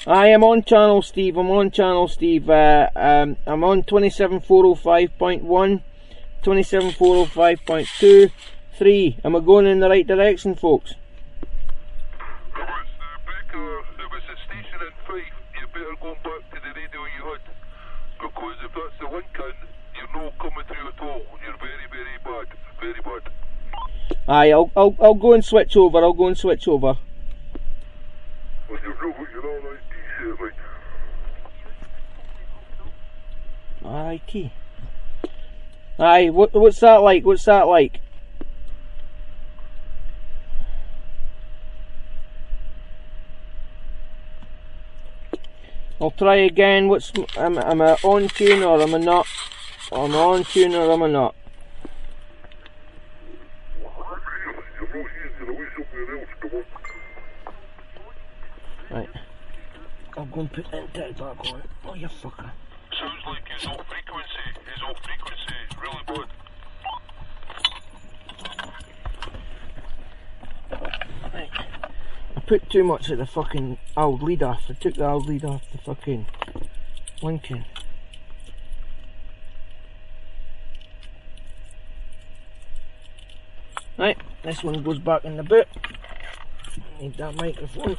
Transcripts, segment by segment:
I am on channel, Steve. I'm on channel, Steve. I'm on 27405.1, 27405.2, 3. Am I going in the right direction, folks? Spreaker, there was a station in Fife. You better go back to the radio you had, because if that's the Lincoln, you're not coming through at all. You're very, very bad. Very bad. Aye, I'll go and switch over. I'll go and switch over. Well, you're all right, decent, right? Alrighty. Aye, what's that like? What's that like? I'll try again. Am I on tune or am I not? Am I on tune or am I not? Right. I'll go and put that back on. Oh, you fucker. Sounds like he's off frequency. He's off frequency. Really bad. Right. I put too much of the fucking old lead off. I took the old lead off the fucking Lincoln. Right, this one goes back in the boot. Need that microphone.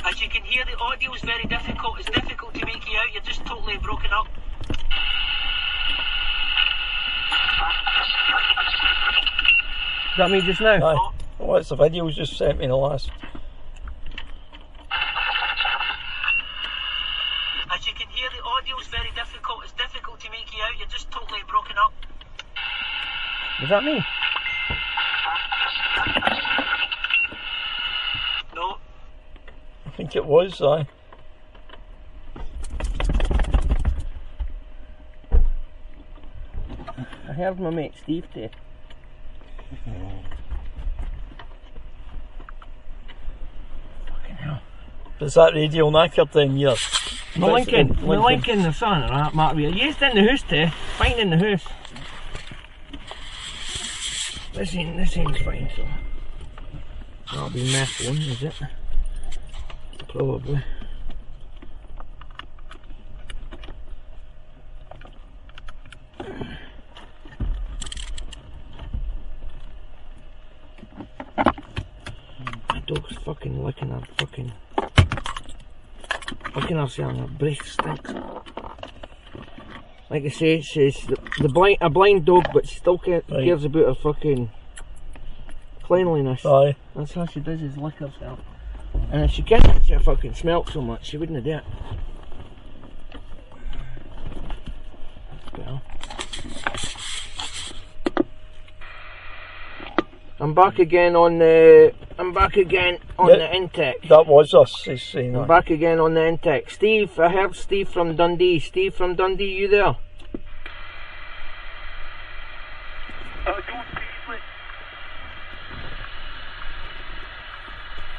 As you can hear, the audio is very difficult. It's difficult to make you out. You're just totally broken up. Is that me just now? Aye. Well, it's the video just sent me the last. As you can hear, the audio is very difficult. It's difficult to make you out. You're just totally broken up. Is that me? No. I think it was, aye. I heard my mate Steve there. Fucking hell. Is that radio knackered then, yeah? My Lincoln, the son of that Mark. You're used in the house too. Fine in the house. This ain't fine, so that'll be meth one, is it? Probably. My dog's fucking licking her fucking herself, her breath stinks. Like I say, she's a blind dog, but she still cares about her fucking cleanliness. Aye. That's how she does, is lick herself. And if she can't she fucking smelt so much, she wouldn't do it. Well, I'm back again on the the intake. That was us, he's saying that. I'm back again on the intake. Steve, I heard Steve from Dundee. Steve from Dundee, you there?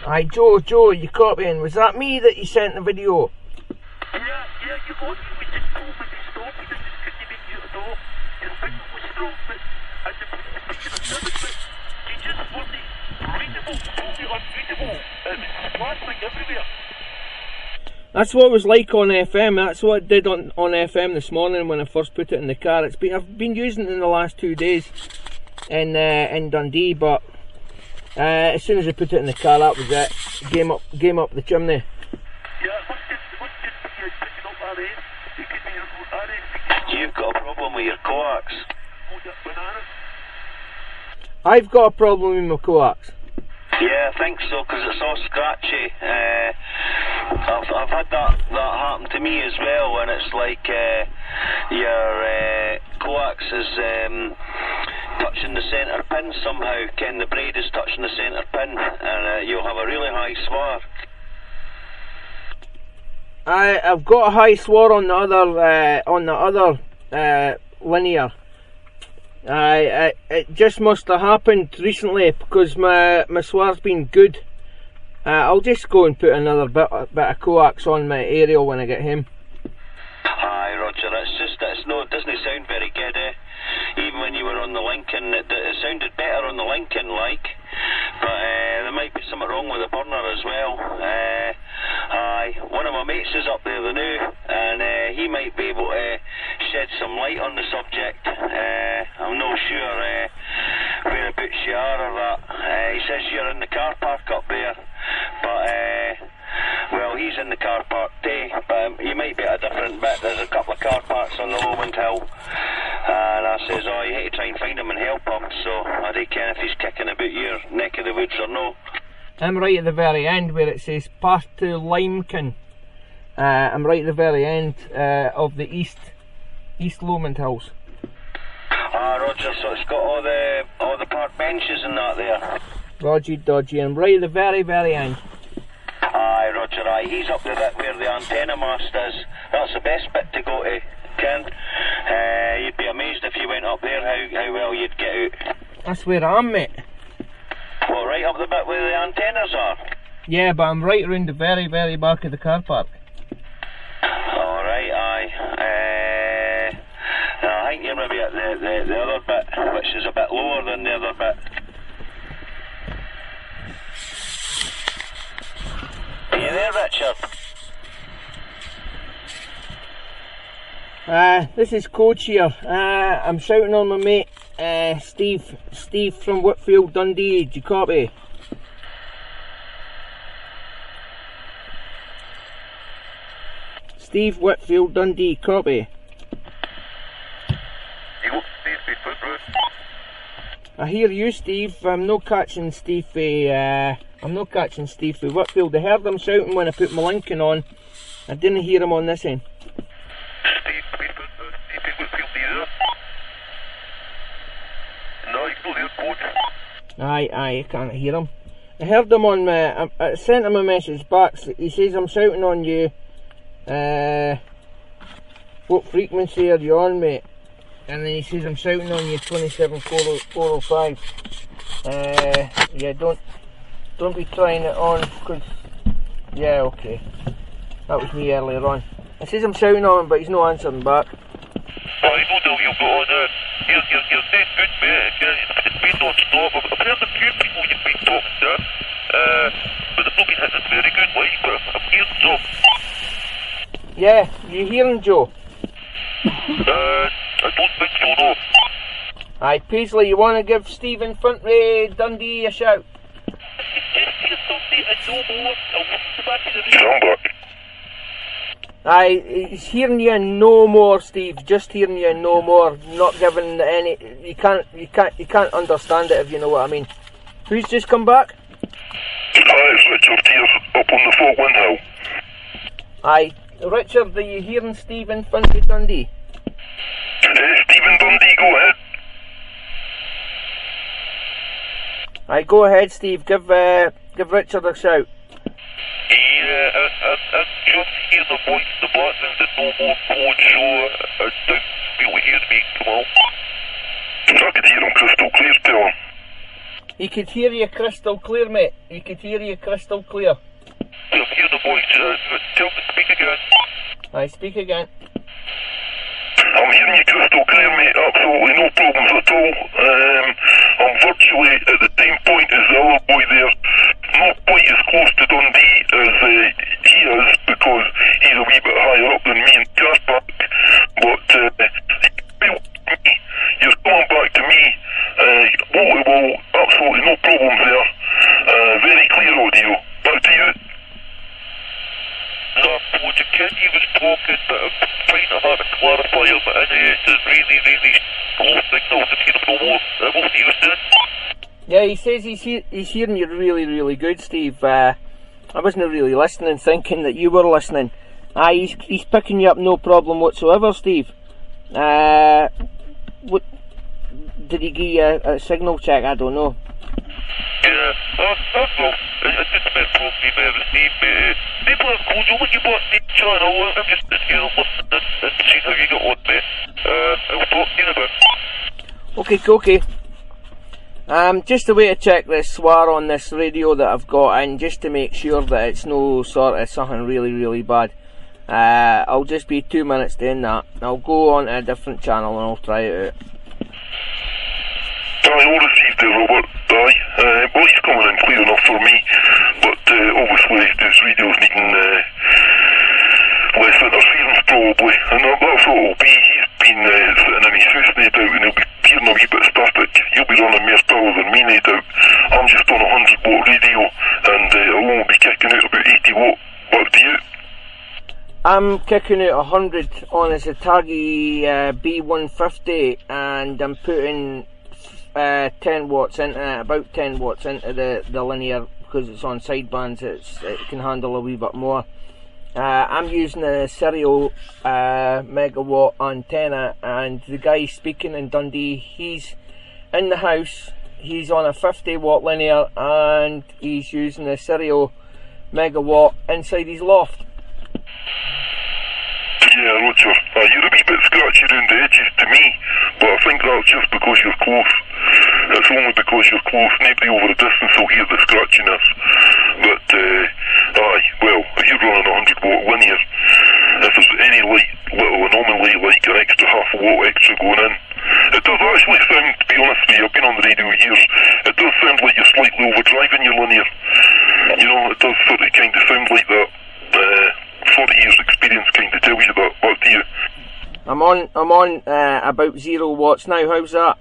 Aye, Joe, you copying? Was that me that you sent the video? Yeah, you got me. We just told me to stop. We just couldn't make you at all. Your signal was strong, but I just you just wasn't readable, totally unreadable. It was flashing everywhere. That's what it was like on FM. That's what it did on FM this morning when I first put it in the car. I've been using it in the last 2 days in Dundee, but as soon as I put it in the car, that was it. Game up the chimney. Yeah, what's picking up our end? You could be our end. You've got a problem with your coax. Oh, that banana. I've got a problem with my coax. Yeah, I think so, because it's all scratchy. I've had that happen to me as well, and it's like your coax is touching the centre pin somehow. Ken, the braid is touching the centre pin, and really high swar. I've got a high swar on the other linear. It just must have happened recently because my swar's been good. I'll just go and put another bit of coax on my aerial when I get home. Aye, Roger, it doesn't sound very good, eh? Even when you were on the Lincoln, it sounded better on the Lincoln, like. But there might be something wrong with the burner as well. Aye, one of my mates is up there, the new, and he might be able to shed some light on the subject. I'm not sure whereabouts you are or that. He says you're in the car park up there, but well, he's in the car park too, but you might be at a different bit. There's a couple of car parks on the Lomond Hill, and I says, oh, you need to try and find him and help him, so I don't care if he's kicking about your neck of the woods or no. I'm right at the very end where it says path to Limekin. I'm right at the very end of the East Lomond Hills. Ah, Roger, so it's got all the park benches and that there. Roger dodgy, I'm right at the very, very end. Aye, Roger, aye. He's up there where the antenna mast is. That's the best bit to go to, Ken. You'd be amazed if you went up there how well you'd get out. That's where I am, mate. Well, right up the bit where the antennas are? Yeah, but I'm right around the very, very back of the car park. Alright, aye. I think you're maybe at the other bit, which is a bit lower than the other bit. Are you there, Richard? This is Coach here. I'm shouting on my mate, Steve from Whitfield, Dundee. Do you copy? Steve Whitfield, Dundee, copy. I hear you, Steve. I'm not catching Steve. I'm not catching Steve from Whitfield. I heard him shouting when I put my Lincoln on. I didn't hear him on this end. Aye, I can't hear him. I heard him on my... I sent him a message back. He says I'm shouting on you. What frequency are you on, mate? And then he says I'm shouting on you 27405. Yeah, don't be trying it on, because... Yeah, okay. That was me earlier on. He says I'm shouting on him, but he's not answering back. I know that you've got on you're saying good, mate. It's been non-stop. I've heard a few people you've been talking to, but they've not been hitting very good light, but I'm hearing some. Yeah, you hearing Joe? I don't think so, no. Aye, Paisley, you want to give Stephen Frontray Dundee a shout? Just hear something and no more. I'll listen back to the video. Aye, he's hearing you and no more, Steve. Just hearing you and no more. Not giving any. You can't understand it if you know what I mean. Who's just come back? Hi, it's Richard here up on the Falkland Hill. Aye, Richard, are you hearing Stephen Frontray Dundee? Stephen Dundee, go ahead. Aye, go ahead, Steve. Give Richard a shout. Yeah, I just hear the voice in the background and no more code, so I doubt you'll be able to hear me. Come on. I could hear him crystal clear, tell him. He could hear you crystal clear, mate. He could hear you crystal clear. I hear the voice. Tell him to speak again. Aye, speak again. I'm hearing you crystal clear, mate. Absolutely no problems at all. I'm virtually at the same point as the other boy there. Not quite as close to Dundee as he is, because he's a wee bit higher up than me in the car park. But you're coming back to me. Well, absolutely no problems there. Very clear audio. Back to you. No, what you can he was talking, but I'm trying to hard to clarify him, and it's a really, really low signal to hear him no more. What he was saying? Yeah, he says he's hearing you really, really good, Steve. I wasn't really listening, thinking that you were listening. Aye, he's picking you up, no problem whatsoever, Steve. What did he give you a signal check? I don't know. Yeah, that's all. it's just a bit probably better Steve. People have called you when you bought the channel. I'm just here listening and see how you got on, mate. I'll talk to you in a bit. Okay. Just a way to check this swar on this radio that I've got in, just to make sure that it's no sort of something really, really bad. I'll just be 2 minutes doing that. I'll go on to a different channel and I'll try it out. All received there, Robert. Well, he's coming in clear enough for me, but obviously this radio's needing less interference probably, and that's what it'll be. He's been sitting in his house, no doubt, and he'll be hearing a wee bit static. You'll be running more power than me, no doubt. I'm just on a 100-watt radio, and I'll only be kicking out about 80 watt. Back to you. I'm kicking out 100 on a Satagi B150, and I'm putting 10 watts into it, about 10 watts into the linear, because it's on sidebands. It can handle a wee bit more. I'm using a stereo megawatt antenna, and the guy speaking in Dundee, he's in the house, he's on a 50 watt linear, and he's using a stereo megawatt inside his loft. Yeah, Roger. You're a wee bit scratchy around the edges to me, but I think that's just because you're close. It's only because you're close. Nobody over a distance will hear the scratchiness. But, well, if you're running a 100-watt linear, if there's any little anomaly, like an extra half a watt extra going in, it does actually sound, to be honest with you, I've been on the radio years, it does sound like you're slightly overdriving your linear. You know, it does sort of kind of sound like that. 40 years experience kind of tells you that. Back to you. I'm on about 0 watts now. How's that?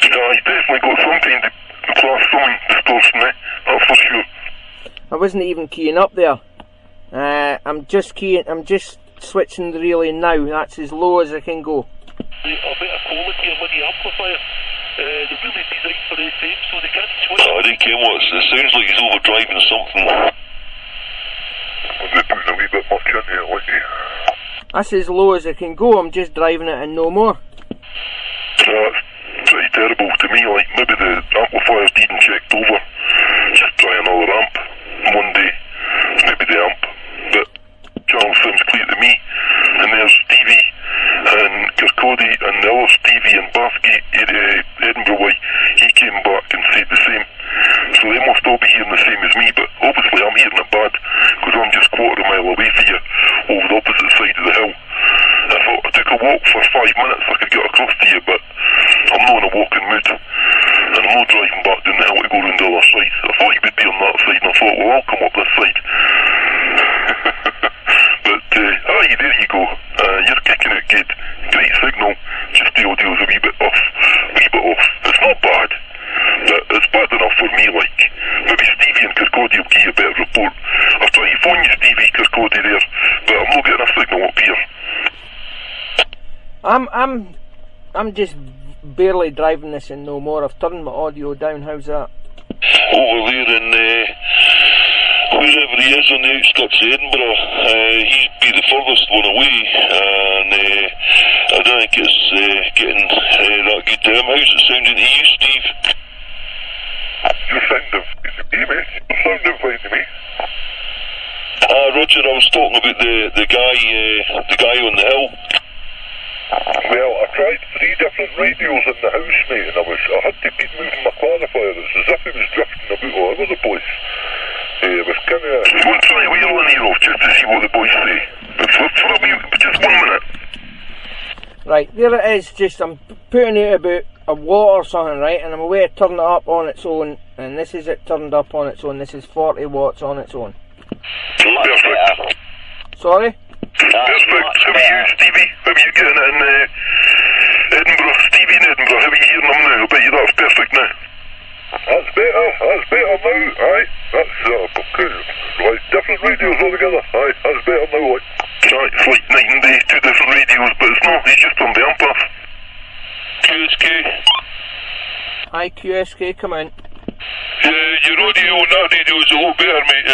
He's definitely got some kind of class something distortion, that's for sure. I wasn't even keying up there. I'm just switching the relay now. That's as low as I can go. A bit of quality on the amplifier. They're really designed for FM, so they can't switch. I don't care what. It sounds like he's overdriving something. They're putting a wee bit much in here, like you. That's as low as I can go. I'm just driving it and no more. That's pretty terrible to me. Like, maybe the amplifier's needing checked over. Just try another amp one day. Maybe the amp. But channel sounds clear to me. And there's Stevie and Kirkcaldy and the other Stevie and Bathgate, Edinburgh way. He came back and said the same. So they must all be hearing the same as me, but obviously I'm hearing it bad because I'm just quarter of a mile away from you over the opposite side of the hill. If I took a walk for 5 minutes I could get across to you, but I'm not in a walking mood and I'm not driving back down the hill to go round the other side. I thought you would be on that side and I thought, well, I'll come up this side. But there you go. You're kicking out good. Great signal, just the audio's a wee bit off. It's not bad, but it's bad enough for me, like. Maybe Stevie and Kirkcaldy will give you a better report. I've tried to phone you, Stevie, Kirkcaldy there, but I'm not getting a signal up here. I'm just barely driving this and no more. I've turned my audio down. How's that? Over there in wherever he is on the outskirts of Edinburgh, he'd be the furthest one away, and I don't think it's getting that good to him. How's it sounding to you, Steve? You're sounding fine to me, mate. You're sounding fine to me. Roger, I was talking about the guy on the hill. Well, I tried 3 different radios in the house, mate, and I had to be moving my clarifier. It's as if he was drifting about all over the place. It was kind of... You want to try a wheel linear off just to see what the boys say? Just 1 minute. Right, there it is. Just I'm putting out about a watt or something, right, and I'm away to turn it up on its own, and this is it turned up on its own. This is 40 watts on its own. Perfect. Sorry? Perfect. How are you, Stevie? How are you getting it in Edinburgh? Stevie in Edinburgh, how are you hearing them now? I bet you that's perfect now. That's better now, aye. That's like different radios altogether, aye, that's better now, like. Aye, it's like night and day, 2 different radios, but it's not, he's just on the amp off. QSK. Hi, QSK, come in. Your audio on that radio is a lot better, mate.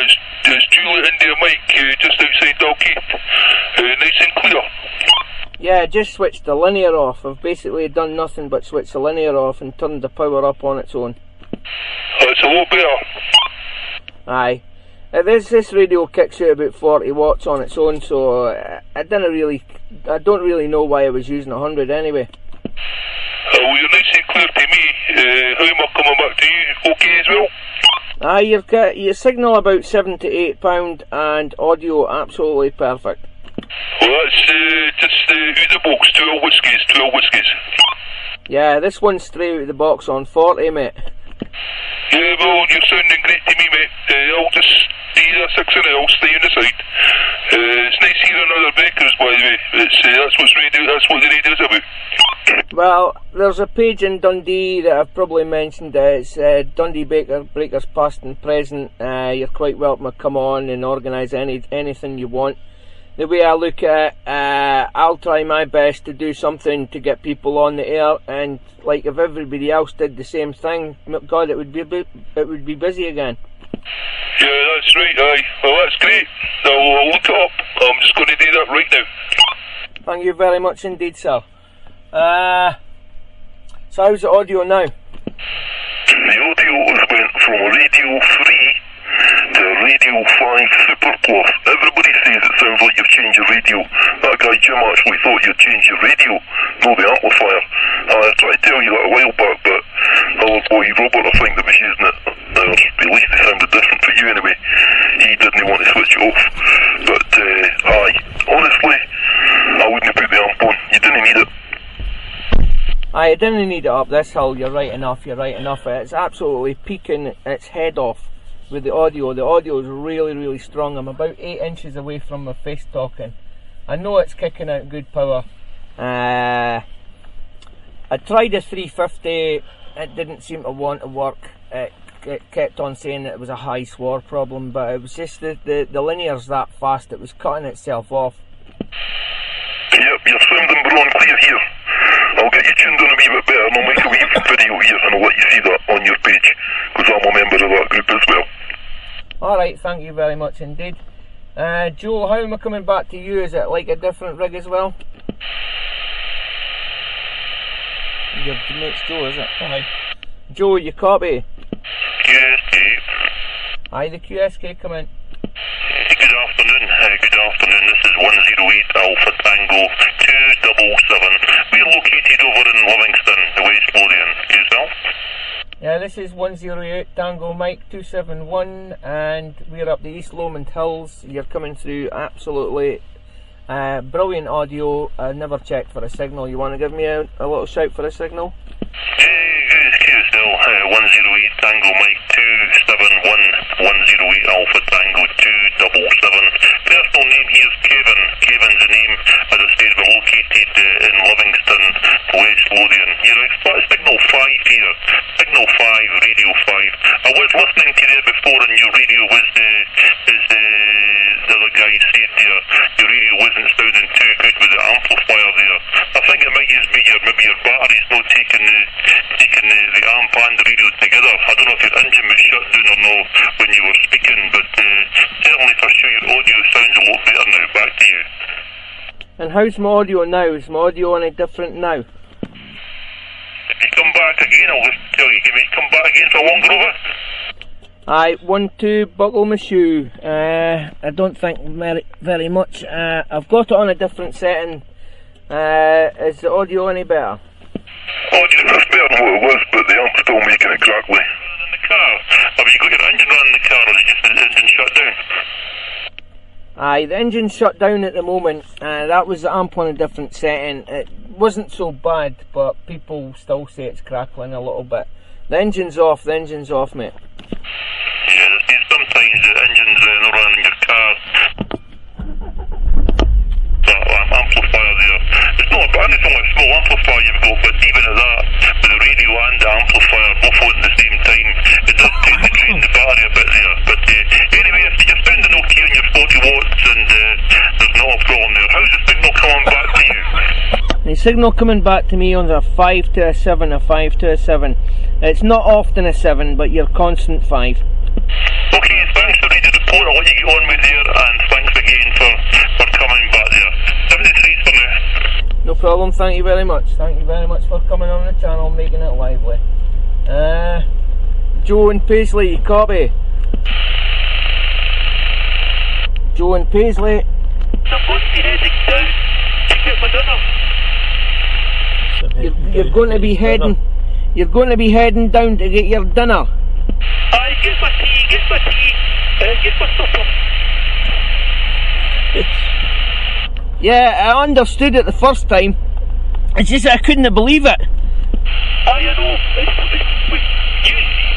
It's Juliet India Mike, just outside Dalkeith. Nice and clear. Yeah, I just switched the linear off. I've basically done nothing but switch the linear off and turned the power up on its own. It's a lot better. Aye. This radio kicks out about 40 watts on its own, so I don't really know why I was using 100 anyway. Well, you're nice and clear to me. How am I coming back to you? Okay as well? Aye, your signal about 7 to 8 pound and audio absolutely perfect. Well, that's just out the box, 12 whiskies. Yeah, this one's straight out of the box on 40, mate. Yeah, well, you're sounding great to me, mate. I'll just stay there 6 and I'll stay on the side. It's nice hearing other breakers, by the way. That's what the radio's about. Well, there's a page in Dundee that I've probably mentioned. It's Dundee Breakers Past and Present. You're quite welcome to come on and organise anything you want. The way I look at it, I'll try my best to do something to get people on the air, and like if everybody else did the same thing, God, it would be busy again. Yeah, that's right, aye. Well, that's great. I'll look it up. I'm just going to do that right now. Thank you very much indeed, sir. So how's the audio now? The audio has went from Radio 3 to Radio 5 Super Plus. Everybody says it sounds like you've changed your radio. That guy Jim actually thought you'd changed your radio, no the amplifier. I tried to tell you that a while back, but our boy Robert, I think, that was using it, or at least it sounded different for you anyway, he didn't want to switch it off. But aye, honestly, I wouldn't have put the amp on. You didn't need it. I didn't need it up this hill. You're right enough. It's absolutely peaking its head off with the audio. The audio is really, really strong. I'm about 8 inches away from my face talking. I know it's kicking out good power. I tried a 350. It didn't seem to want to work. It kept on saying that it was a high swar problem, but it was just the linear's that fast. It was cutting itself off. Yep, you're sounding brilliant clear here. I'll get you tuned on a wee bit better, and I'll make a wee video here, and I'll let you see that on your page, because I'm a member of that group as well. Alright, thank you very much indeed. Joe, how am I coming back to you? Is it like a different rig as well? Your mate's Joe, is it? Aye. Joe, you copy? Yes, Dave. Aye, the QSK come in. Good afternoon. This is 108 Alpha Tango 277. We're located over in Livingston, West Lothian. Yourself? Yeah, this is 108 Tango Mike 271, and we're up the East Lomond Hills. You're coming through absolutely brilliant audio. I never checked for a signal. You want to give me a little shout for a signal? QSL 108 Tango Mike 271 108 Alpha Tango 277. Personal name here is Kevin. Kevin's the name. As I said, we're located in Livingston, West Lothian. You're signal 5 here. Signal 5, Radio 5. I was listening to there before, and your radio was the other guy said there, your radio wasn't sounding too good with the amplifier there. I think it might just be maybe your battery's not taking the amp and the radio together. I don't know if your engine was shut down or no when you were speaking, but certainly for sure your audio sounds a lot better now. Back to you. And how's my audio now? Is my audio any different now? If you come back again, I'll just tell you. Can you come back again for one Grover? Aye, 1-2, buckle my shoe. I don't think very much. I've got it on a different setting. Is the audio any better? Audio is better than what it was, but the amp's still making it crackly. In the car, have you got your engine running in the car, or is it just the engine shut down? Aye, the engine's shut down at the moment. That was the amp on a different setting. It wasn't so bad, but people still say it's crackling a little bit. The engine's off, mate. Yeah, sometimes the engine's not running in your car. That amplifier there. It's not bad, it's only a small amplifier you've got, but even at that, with the radio and the amplifier both on at the same time, it does take the drain the battery a bit there. But anyway, if you're spending okay on your 40 watts, and there's not a problem there, how's the signal coming back to you? The signal coming back to me on a 5 to a 7, a 5 to a 7. It's not often a 7, but you're constant 5. Okay, thanks for reading the report. I'll let you get on with there, and thanks again for coming back there. 73 for now. No problem, thank you very much. Thank you very much for coming on the channel, making it lively. Joe and Paisley, you copy? Joe and Paisley. I'm going to be heading down to get my dinner. You're going to be heading. You're going to be heading down to get your dinner. Aye, get my tea, get my supper. Yeah, I understood it the first time. It's just I couldn't believe it. Aye, I know.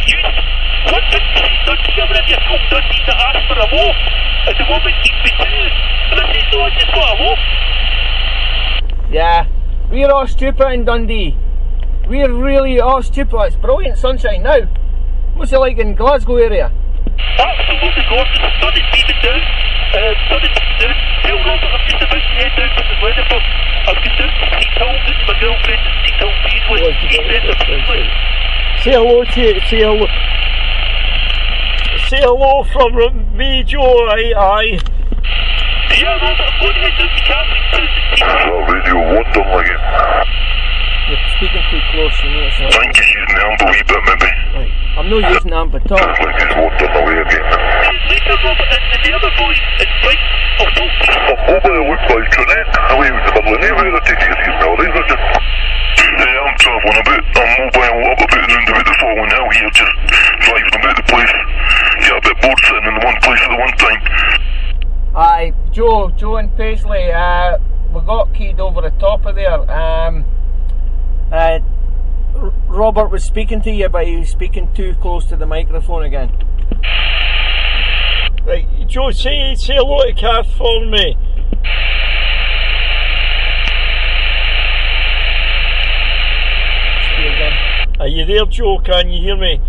You want to Dundee, you're in your home Dundee to ask for a walk, and the woman keeps me too. And I said, no, I just want a walk. Yeah, we're all stupid in Dundee. We're really all stupid. It's brilliant sunshine now. What's it like in Glasgow area? Absolutely gorgeous. The sun is beaming down. Sun is beaming down. Tell Robert I'm just about to head down to the Weatherford. I've got down to St Hills, this is my girlfriend at St Hills Paisley. Say hello to you, say hello. Say hello from me, Joe, aye. Yeah, Robert, I'm going to head down to Catherine House and see Radio Wonderland again. You're speaking too close, you know. I think he's using the amp a wee bit, maybe. Right. I'm not using the amp at all. It's like he's wandering away again. later, Robert, and the other boy is right. I'll talk to you. Over the wood by Trinette, away with the middle of nowhere, I take you see now, right, Richard? Yeah, I'm travelling a bit. I'm mobile up a bit round about the falling hill here, just driving about the place. Get a bit bored sitting in one place at the one time. Aye, Joe and Paisley, we got keyed over the top of there. Robert was speaking to you, but he was speaking too close to the microphone again. Right, Joe, say hello to Kath for me. Speak again. Are you there, Joe? Can you hear me?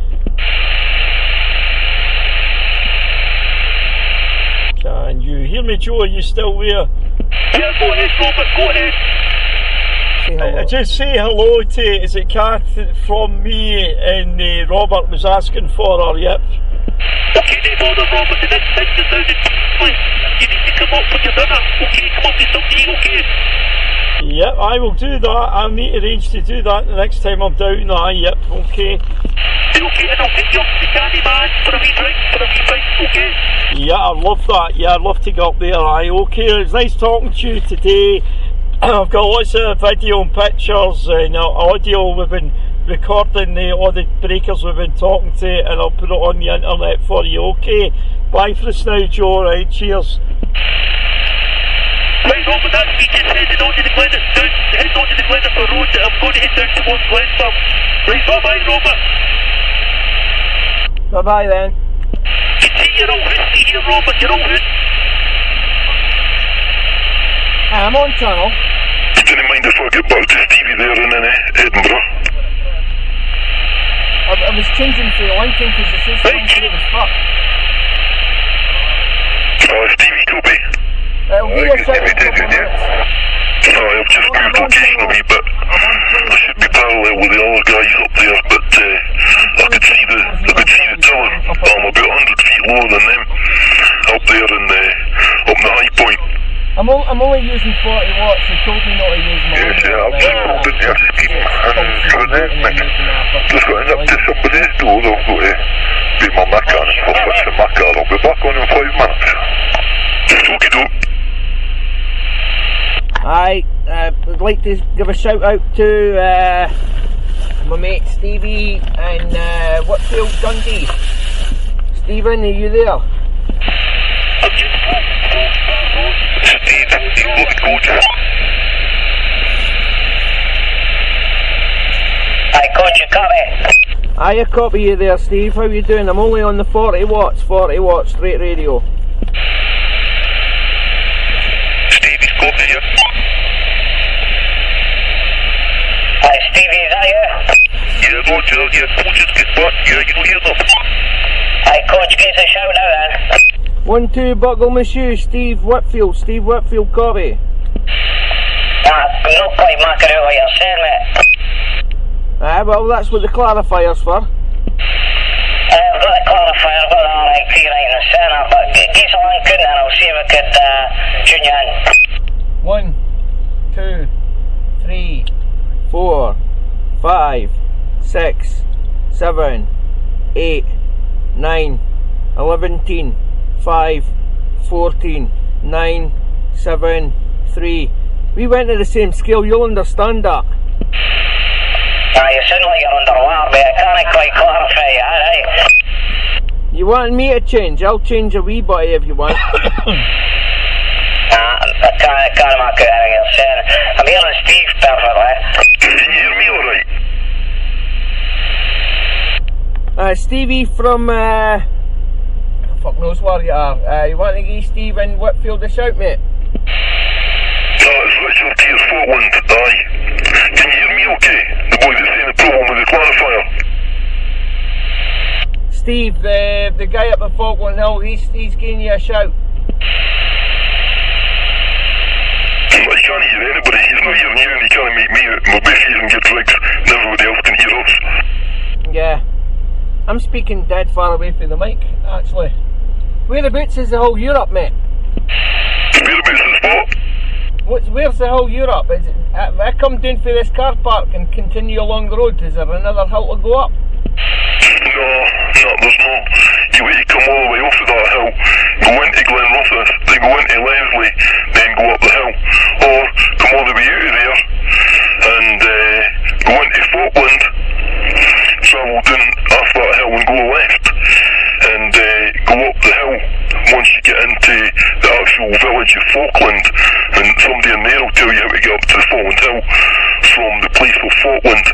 Can you hear me, Joe? Are you still there? Yeah, go ahead, Robert, go ahead. Say Just say hello to, is it Kath from me, and Robert was asking for her, yep. Okay, no bother, Robert, the next time you're down in Paisley, you need to come up for your dinner. Okay, come up with something, okay? Yep, I will do that. I'll need to arrange to do that the next time I'm down. Yep, okay. Okay, and I'll take you up to the Candy Man for a wee drink, okay? Yeah, I'd love that. Yeah, I'd love to get up there. Okay, it's nice talking to you today. I've got lots of video and pictures and audio. We've been recording all the breakers we've been talking to, and I'll put it on the internet for you. Okay, bye for us now, Joe. Right, cheers. Right, Robert, that's me just heading on to the Glenford Road. I'm going to head down towards Glenford. Right, bye-bye, Robert. bye then. You see, you're all risky here, Robert, you're all risky. I'm on channel. You didn't mind if I get back to Stevie there in Edinburgh? I was changing to the Lincoln because the system was fucked. Stevie Toby. It'll be a second couple of minutes. I've just moved location a wee bit. I should be parallel with the other guys up there, but I could see the tower. I'm about 100 feet lower than them up there in up the high point. I'm only using 40 watts. They told me not to use my Yes, yeah, I've just pulled in your speed and Trinette, mate. Just got in up to somebody's door. I've got to be my mechanic for fixing my car. I'll be back on in 5 minutes. Just okie-doke. I'd like to give a shout out to my mate Stevie and Whitfield Dundee. Stephen, are you there? Steve, you look gorgeous. I got you, copy. I copy you there, Steve. How you doing? I'm only on the 40 watts straight radio. Stevie's copy you. Hi, Stevie, is that you? Yeah, Roger, yeah, Coach is good, but yeah, you don't hear them. Hi, Coach, give us a shout now then. 1-2 Buckle Monsieur, Steve Whitfield, copy. I'm not quite marking out what you're saying, mate. Well, that's what the clarifier's for. I've got the clarifier, I've got the RIP right in the centre, but give us a link in and I'll see if I could tune you in. 1, 2, 3, 4, 5, 6, 7, 8, 9, 11, 5, 4, 14, 9, 7, 3. We went to the same scale, you'll understand that. You sound like you're underwater, but I can't quite clarify it, alright? You want me to change? I'll change a wee bit if you want. I can't make out anything you're saying. I'm hearing Steve perfectly. Can you hear me alright? Stevie from, fuck knows where you are. You want to give Steve in Whitfield a shout, mate? It's Richard T. Scotland, aye. Can you hear me okay? The boy that's saying the problem with the clarifier. Steve, the guy up at Falkland Hill, he's giving you a shout. He can't hear anybody, he's not hearing you and he can't make me out. My bass hearing gets rigs and everybody else can hear us. Yeah. I'm speaking dead far away from the mic, actually. Whereabouts is the whole Europe, mate? Whereabouts is what? Where's the whole Europe? Is it, if I come down for this car park and continue along the road, is there another hill to go up? No, there's not. You wait to come all the way off of that hill, go into Glenrothes, then go into Leslie, then go up the hill. Or come all the way out of there and go into Falkland, travel down off that hill and go left. And go up the hill once you get into the actual village of Falkland, and somebody in there will tell you how to get up to the Falkland Hill from the place of Falkland.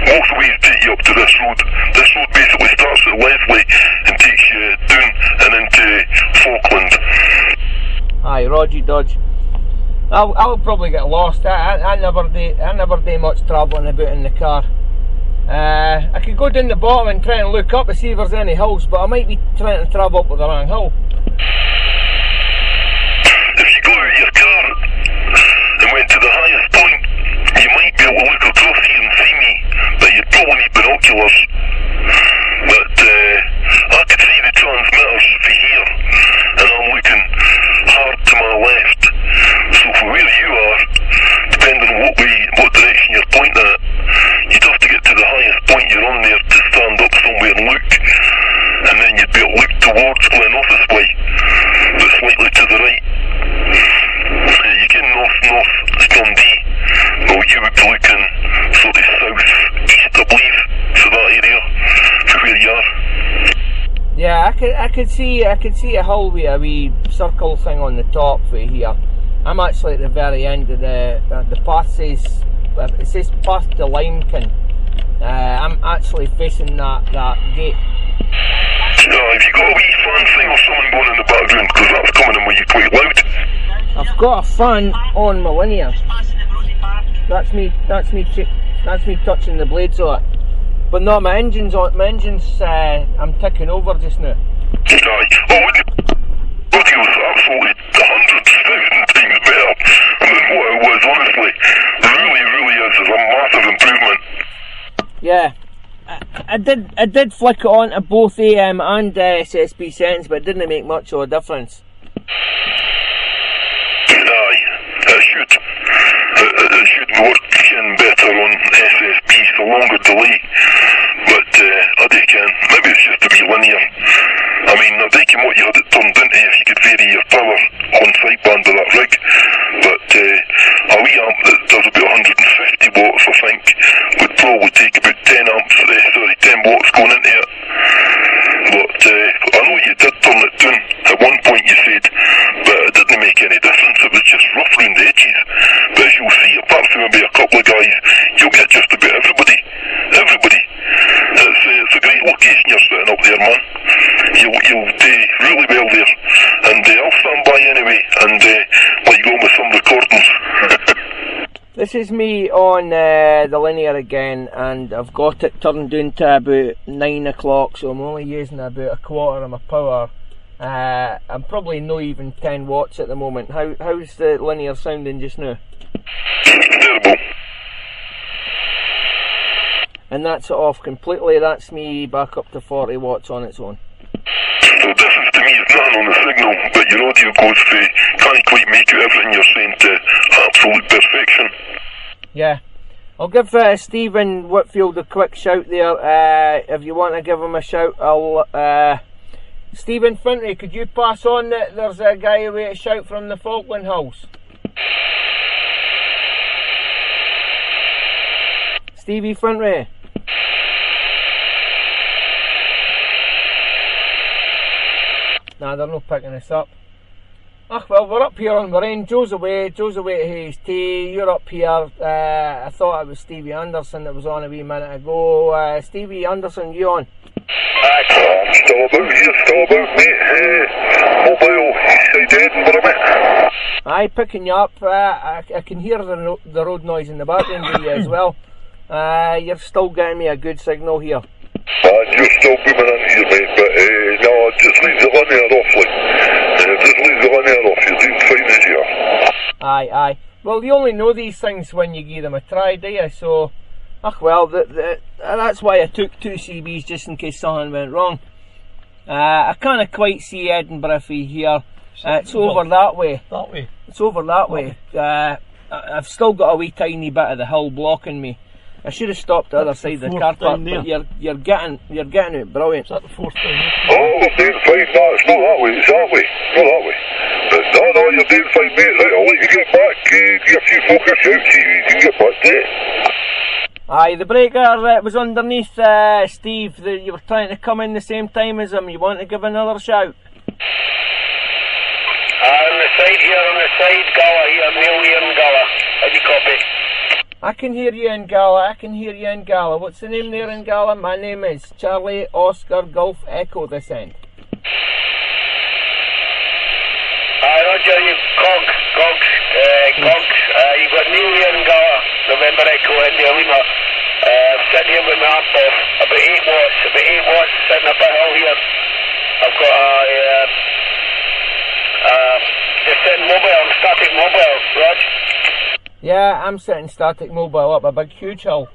Both ways take you up to this road. This road basically starts at Leslie and takes you down and into Falkland. Aye, Roger Dodge. I'll probably get lost. I never do much travelling about in the car. I could go down the bottom and try and look up to see if there's any hills, but I might be trying to travel up with the wrong hill. If you go out of your car and went to the highest point, you might be able to look across here and see me, but you'd probably need binoculars. But I could see the transmitters from here, and I'm looking hard to my left. So from where you are, depending on what direction you're pointing at, you'd have to get to the highest point you're on there to stand up somewhere and look, and then you'd be able to look towards Glenrothes way, but slightly to the right. You get north Dundee, well you would be looking sort of south-east, I believe, for that area, for where you are. Yeah, I could see a hill with a wee circle thing on the top for here. I'm actually at the very end of the path says, it says path to Limekiln. I'm actually facing that gate. Have you got a wee fan thing or something going in the background? Because that's coming in with you quite loud. I've got a fan on my linear. That's me touching the blades of it. But no, my engine's I'm ticking over just now. Aye. Audio's absolutely 100,000 times better than what it was, honestly. Really is. It's a massive improvement. Yeah. I did flick it on to both AM and SSB settings, but it didn't make much of a difference. Aye, it should. It should work better on SSB, so longer delay. But I do can. Maybe it's just to be linear. I mean, I think what you had it turned into if you could vary your power on sideband of that rig. But a wee amp that does about 150 watts, I think, would probably take about 10 watts going into it. But I know you did turn it down at one point, you said, but it didn't make any difference. It was just rough round the edges. But as you'll see, apart from maybe a couple of guys, you'll get just about everybody. It's a great location you're sitting up there, man. You'll do really well there. And I'll stand by anyway and let you go with some recordings. This is me on the linear again, and I've got it turned down to about 9 o'clock, so I'm only using about a quarter of my power. I'm probably not even 10 watts at the moment. How's the linear sounding just now? Terrible. And that's it off completely. That's me back up to 40 watts on its own. The difference to me is nothing on the signal, but your audio goes for can't quite make out everything you're saying to absolute perfection. Yeah. I'll give Stephen Whitfield a quick shout there. If you want to give him a shout, Stephen Fintry, could you pass on that there's a guy away to shout from the Falkland House? Stevie Fintry. Nah, they're not picking us up. Ah, well, we're up here on the end. Joe's away to Hayes Tea. You're up here. I thought it was Stevie Anderson that was on a wee minute ago. Stevie Anderson, you on? I'm still about, mate. Mobile, east side Edinburgh, mate. Aye, picking you up. I can hear the road noise in the background of you as well. You're still getting me a good signal here. You're still booming in here, mate, but no, just leave the linear off, like. Just leave the linear off, you're doing fine as you are. Aye. Well, you only know these things when you give them a try, do you? So, well, that's why I took 2 CBs just in case something went wrong. I can't quite see Edinburgh from here. It's over that way. That way? It's over that way. I've still got a wee tiny bit of the hill blocking me. I should have stopped the other side of the car park, but you're getting it brilliant. Is that the 4th down? Oh, you're doing fine. No, it's not that way. It's that way. Not that way. But no, you're doing fine, mate. Right, I'll let you get back. Give a few folk a shout, see if you can get back to it. Aye, the breaker was underneath Steve. You were trying to come in the same time as him. You want to give another shout? On the side, Gala here, Neil here in Gala. How do you copy? I can hear you in Gala. What's the name there in Gala? My name is Charlie Oscar Golf Echo this end. Roger, you've Cogs. You've got Neil here in Gala, November Echo, India Lima. Sitting here with my amp off, about 8 watts, sitting up a hill here. I've got just sitting mobile, static mobile, Rog. Yeah, I'm setting static mobile up a big huge hill.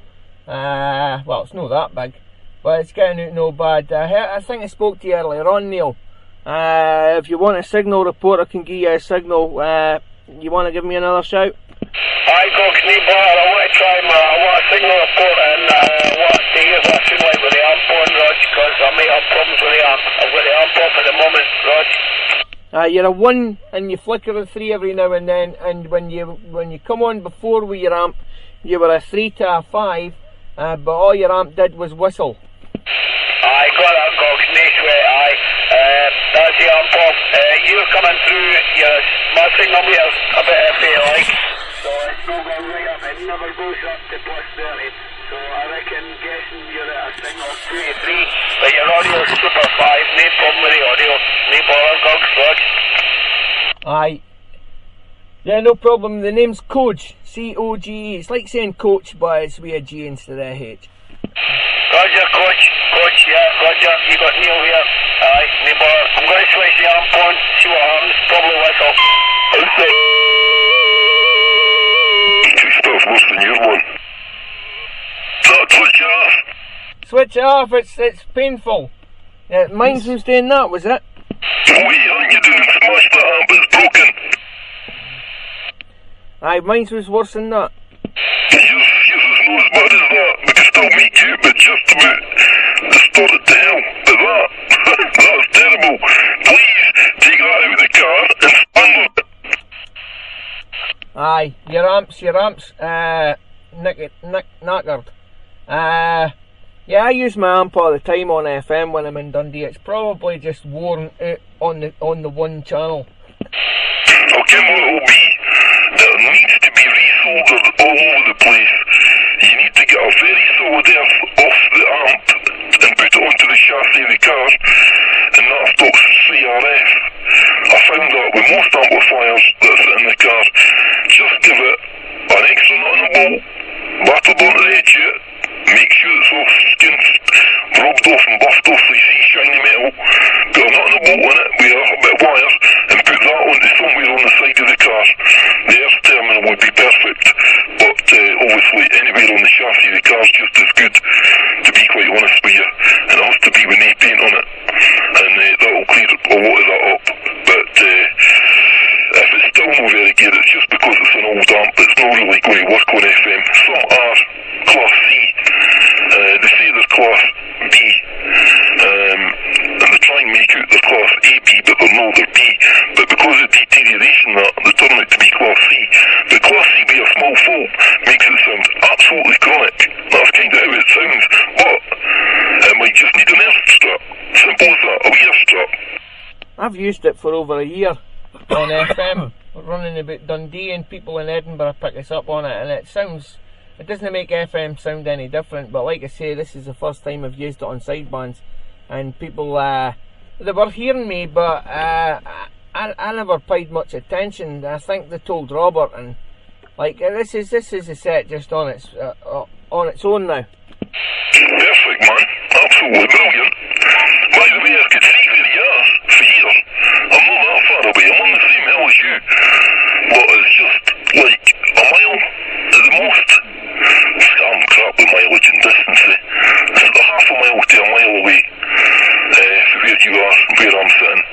Well, it's not that big, but it's getting out no bad. I think I spoke to you earlier on, Neil. If you want a signal report, I can give you a signal. You want to give me another shout? Aye, Cox, no bother. I want to try I want a signal report and what to hear what I sound like with the amp on, Rog, because I may have problems with the amp. I've got the amp off at the moment, Rog. You're a 1 and you flicker a 3 every now and then, and when you come on before with your amp, you were a 3 to a 5, but all your amp did was whistle. Aye, got that, Cox, no sweat, aye. That's the amp off. You're coming through, my signal meter's a bit iffy, like, so it's not going right up, it never goes up to plus 30, so I reckon guessing you're at a signal 2 to 3, but your audio's super 5, no problem with the audio, no bother, Cox, Rog. Aye. Yeah, no problem. The name's Coach. C-O-G-E. It's like saying coach, but it's with a G instead of a H. Roger, Coach, yeah, Roger. You got Neil here. Aye, no bother. I'm going to switch the amp on, see what happens. Probably whistle. Two stuff worse than your one. Switch off. Switch it off. It's painful. Yeah, mine's was doing that, was it? What are you doing? Smash the amp, it's broken. Aye, mine's was worse than that. Yours is not as bad as that. We can still meet you, but just about distorted to hell. But that's terrible. Please take that out of the car and stand on it. Aye, your amps, knackered. Yeah, I use my amp all the time on FM when I'm in Dundee. It's probably just worn out on the 1 channel. I'll tell you what it'll be. It needs to be resoldered all over the place. You need to get a very solid earth off the amp and put it onto the chassis of the car, and that stocks CRF. I found that with most amplifiers that sit in the car. Just give it an extra nut and a bolt, battered onto the edge of it, make sure it's all skin rubbed off and buffed off so you see shiny metal, put a nut and a bolt in it with a bit of wires and put that onto somewhere on the side of the car. The earth terminal would be perfect, but obviously anywhere on the chassis of the car is just as good, to be quite honest with you, and it has to be with no paint on it, and that will clear a lot of that up. But if it's still not very good, it's just because it's an old amp. It's not really going to work on FM. Some are Class C, they say they're Class B, and they try and make out they're B, but they're no, they're B. But because of deterioration that, they turn out to be Class C. But Class C being a small fault makes it sound absolutely chronic. That's kind of how it sounds. But it might just need an earth strap. Simple as that, a wee earth strap. I've used it for over a year on FM, running about Dundee, and people in Edinburgh pick us up on it, and it doesn't make FM sound any different, but like I say, this is the first time I've used it on sidebands, and people, they were hearing me, but I never paid much attention. I think they told Robert, and like, this is a set just on its own now. Perfect, man. Absolutely brilliant. By the way, I could see where you are for years. I'm not that far away. I'm on the same hill as you. But it's just like a mile at the most. I'm crap with mileage and distance, eh? It's half a mile to a mile away from where you are and where I'm sitting.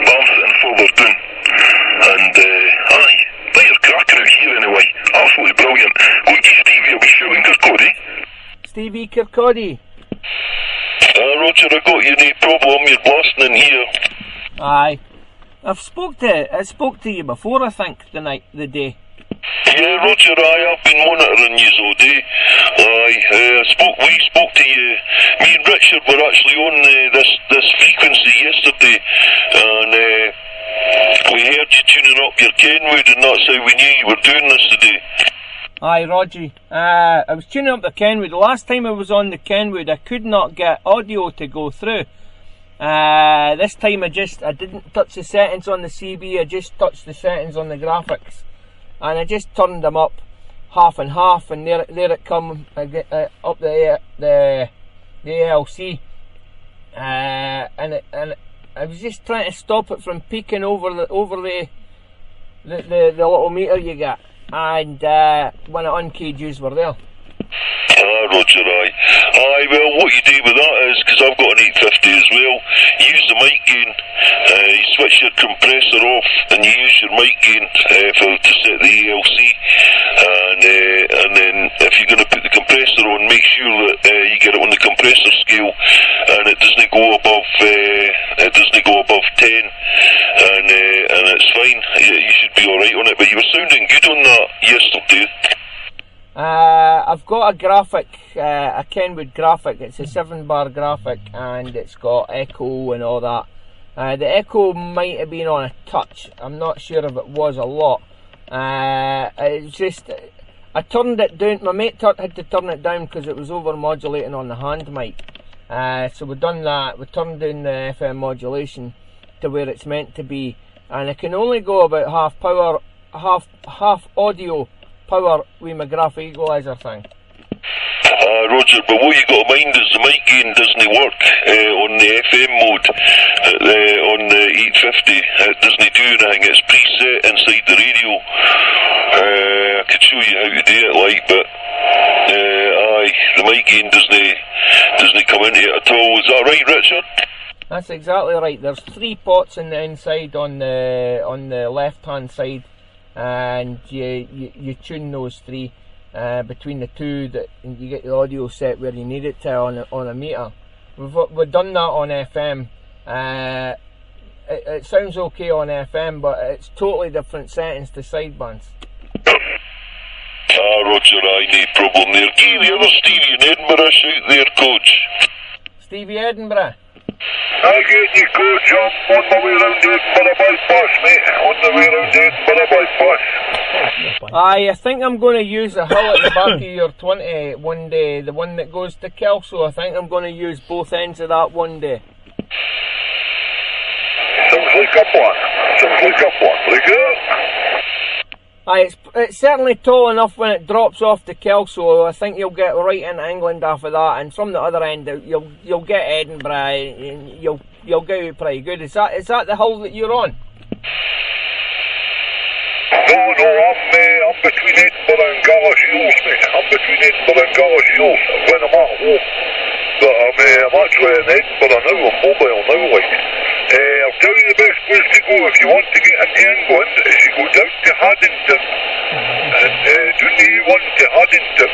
But I'm sitting further down. And, aye, you're cracking out here anyway. Absolutely brilliant. Going to Stevie, I'll be shouting Kirkcaldy. Stevie Kirkcaldy. Roger, I got you, no problem. You're blasting in here. Aye. I spoke to you before, I think, the day. Yeah, Roger, I've been monitoring you all day. We spoke to you. Me and Richard were actually on this frequency yesterday, and we heard you tuning up your Kenwood, and that's how we knew you were doing this today. Aye, Roger. I was tuning up the Kenwood. The last time I was on the Kenwood, I could not get audio to go through. This time I didn't touch the settings on the CB, I just touched the settings on the graphics. And I just turned them up half and half, and there it come up the ALC. And I was just trying to stop it from peaking over the little meter you get. And when it unkeyed were there. Roger, aye. Well, what you do with that is, because I've got an 850 as well, you use the mic gain, you switch your compressor off, and you use your mic gain to set the ALC, and then if you're going to put the compressor on, make sure that you get it on the compressor scale, and it doesn't go above 10, and it's fine. You should be alright on it, but you were sounding good on that yesterday. I've got a graphic, a Kenwood graphic. It's a 7-bar graphic, and it's got echo and all that. The echo might have been on a touch. I'm not sure if it was a lot. It's just, I turned it down. My mate had to turn it down because it was over modulating on the hand mic. So we've done that. We turned down the FM modulation to where it's meant to be, and I can only go about half power, half audio power with my graphic equalizer thing. Roger, but what you got to mind is the mic gain doesn't work on the FM mode on the 850. It doesn't do anything. It's preset inside the radio. I could show you how to do it, like, but the mic gain doesn't come into it at all. Is that right, Richard? That's exactly right. There's 3 pots in the inside on the left hand side, and you tune those 3 between the 2, that you get the audio set where you need it to on a meter. We've done that on FM. It sounds okay on FM, but it's totally different settings to sidebands. Roger, no problem there. Give the other Stevie in Edinburgh a shout there, coach. Stevie Edinburgh. I get you, coach. I'm on my way round Edinburgh bypass, mate. On the way round Edinburgh bypass. I think I'm going to use the hull at the back of your 20 one day, the one that goes to Kelso. I think I'm going to use both ends of that one day. Sounds like a plan. Like it's certainly tall enough when it drops off to Kelso. I think you'll get right into England after that, and from the other end you'll get Edinburgh, and you'll get out pretty good. Is that the hull that you're on? No, I'm between Edinburgh and Galashiels, mate. I'm between Edinburgh and Galashiels when I'm at home. But I'm actually in Edinburgh now. I'm mobile now, like. I'll tell you the best place to go if you want to get into England is you go down to Haddington, and down the A1 to Haddington.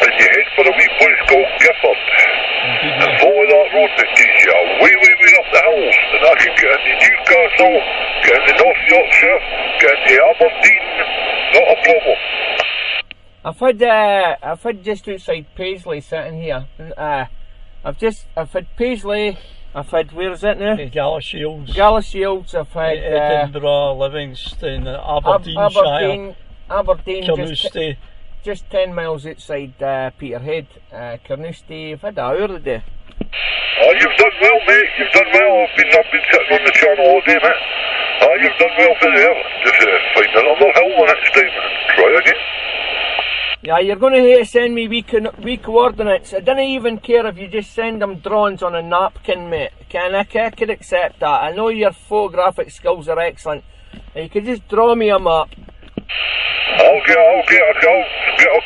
As and you head for a wee place called Gifford. And follow that road that takes you way up the hills, and I can get into Newcastle, get into North Yorkshire, get into Aberdeen, not a problem. I've had just outside Paisley sitting here. I've had Paisley. I've had, where is it now? Galashiels. Galashiels. I've had Edinburgh, Livingston, Aberdeenshire, Aberdeen, Carnoustie. Just 10 miles outside Peterhead. Carnoustie. I've had an hour a day. Oh, you've done well, mate. You've done well. I've been sitting on the channel all day, mate. Oh, you've done well for there. Just find another hill the next time and try again. Yeah, you're going to have to send me wee coordinates. I don't even care if you just send them drawings on a napkin, mate. I could accept that. I know your photographic skills are excellent. You could just draw me a map. I'll get a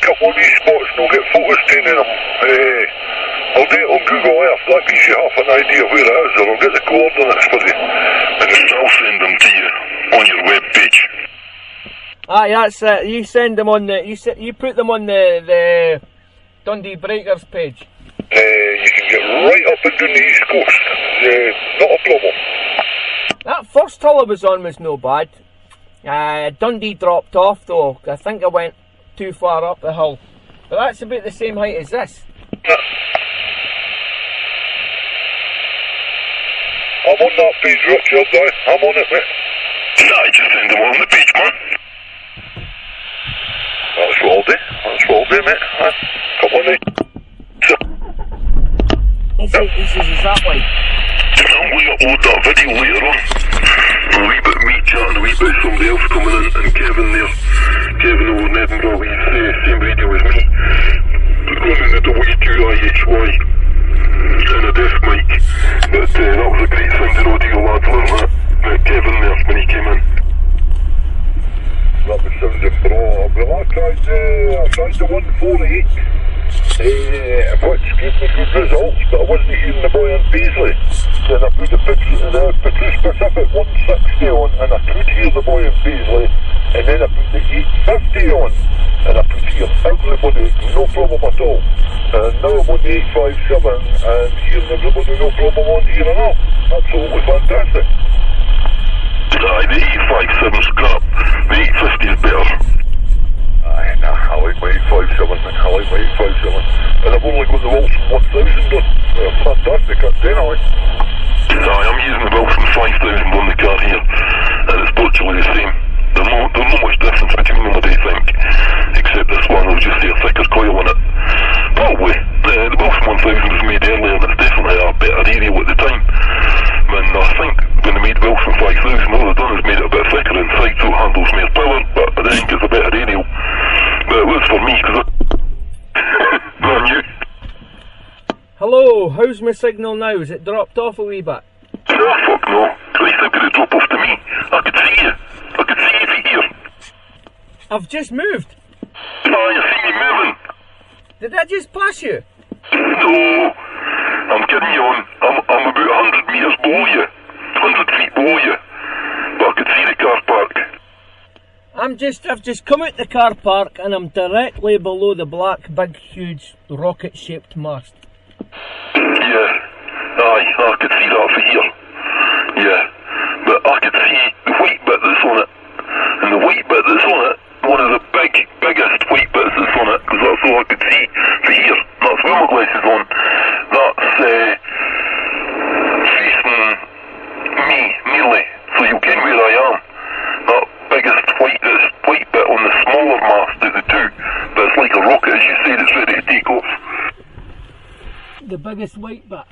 couple of these spots and I'll get photos taken of them. I'll do it on Google Earth. That gives you half an idea of where it is, or I'll get the coordinates for you. And then I'll send them to you on your webpage. Aye, that's it. You send them on you put them on the Dundee Breakers page. You can get right up and down the East Coast. Not a problem. That first hill I was on was no bad. Dundee dropped off though. I think I went too far up the hill. But that's about the same height as this. I'm on that page, Richard. I'm on it, mate. I just send them on the page, man. That's what I'll do, mate. Come on, mate. He says exactly. I'm going to upload that video later on. A wee bit of me chatting, a wee bit of somebody else coming in, and Kevin there. Kevin over in Edinburgh, he's same radio as me. Running the W2IHY and a desk mic. But that was a great sounding audio, lads, wasn't it? Kevin there when he came in. That was sounding bra. Well, I tried the 148. Which gave me good results, but I wasn't hearing the boy in Paisley. Then I put the Patrice Pacific 160 on, and I could hear the boy in Paisley. And then I put the 850 on, and I could hear everybody, no problem at all. And now I'm on the 857, and hearing everybody, no problem on here and all. Absolutely fantastic. Aye, the 857's crap. The 850 is better. Aye, nah, I like my 857, man. I like my 857. And I've only got the Wilson 1000 done. They're fantastic, I tell you. Aye, I'm using the Wilson 5000 on the car here, and it's virtually the same. There's no much difference between them, I don't think. Except this one, I'll just see a thicker coil on it. Probably. The Wilson 1000 was made earlier, and it's definitely a better aerial at the time. And I think when they made Wilson 5000, all they've done is made it a bit thicker inside, so it handles more power, but I think it's a better aerial. But it was for me, because brand new. Hello, how's my signal now? Is it dropped off a wee bit? Oh, fuck no. Christ, how could it drop off to me? I could see you. I could see you from here. I've just moved. Oh, you see me moving. Did I just pass you? No. I'm kidding you on. I'm about 100 metres below you. 100 feet below you. But I could see the car park. I've just come out the car park and I'm directly below the black, big, huge, rocket-shaped mast. Yeah. Aye, I could see that from here. Yeah. But I could see the white bit that's on it. And the white bit that's on it, one of the biggest white bits that's on it, because that's all I could see from here. That's where my glasses on. That's facing me, nearly. So you can where I am. That biggest white bit on the smaller mast of the two. But it's like a rocket, as you said, it's ready to take off. The biggest white bit.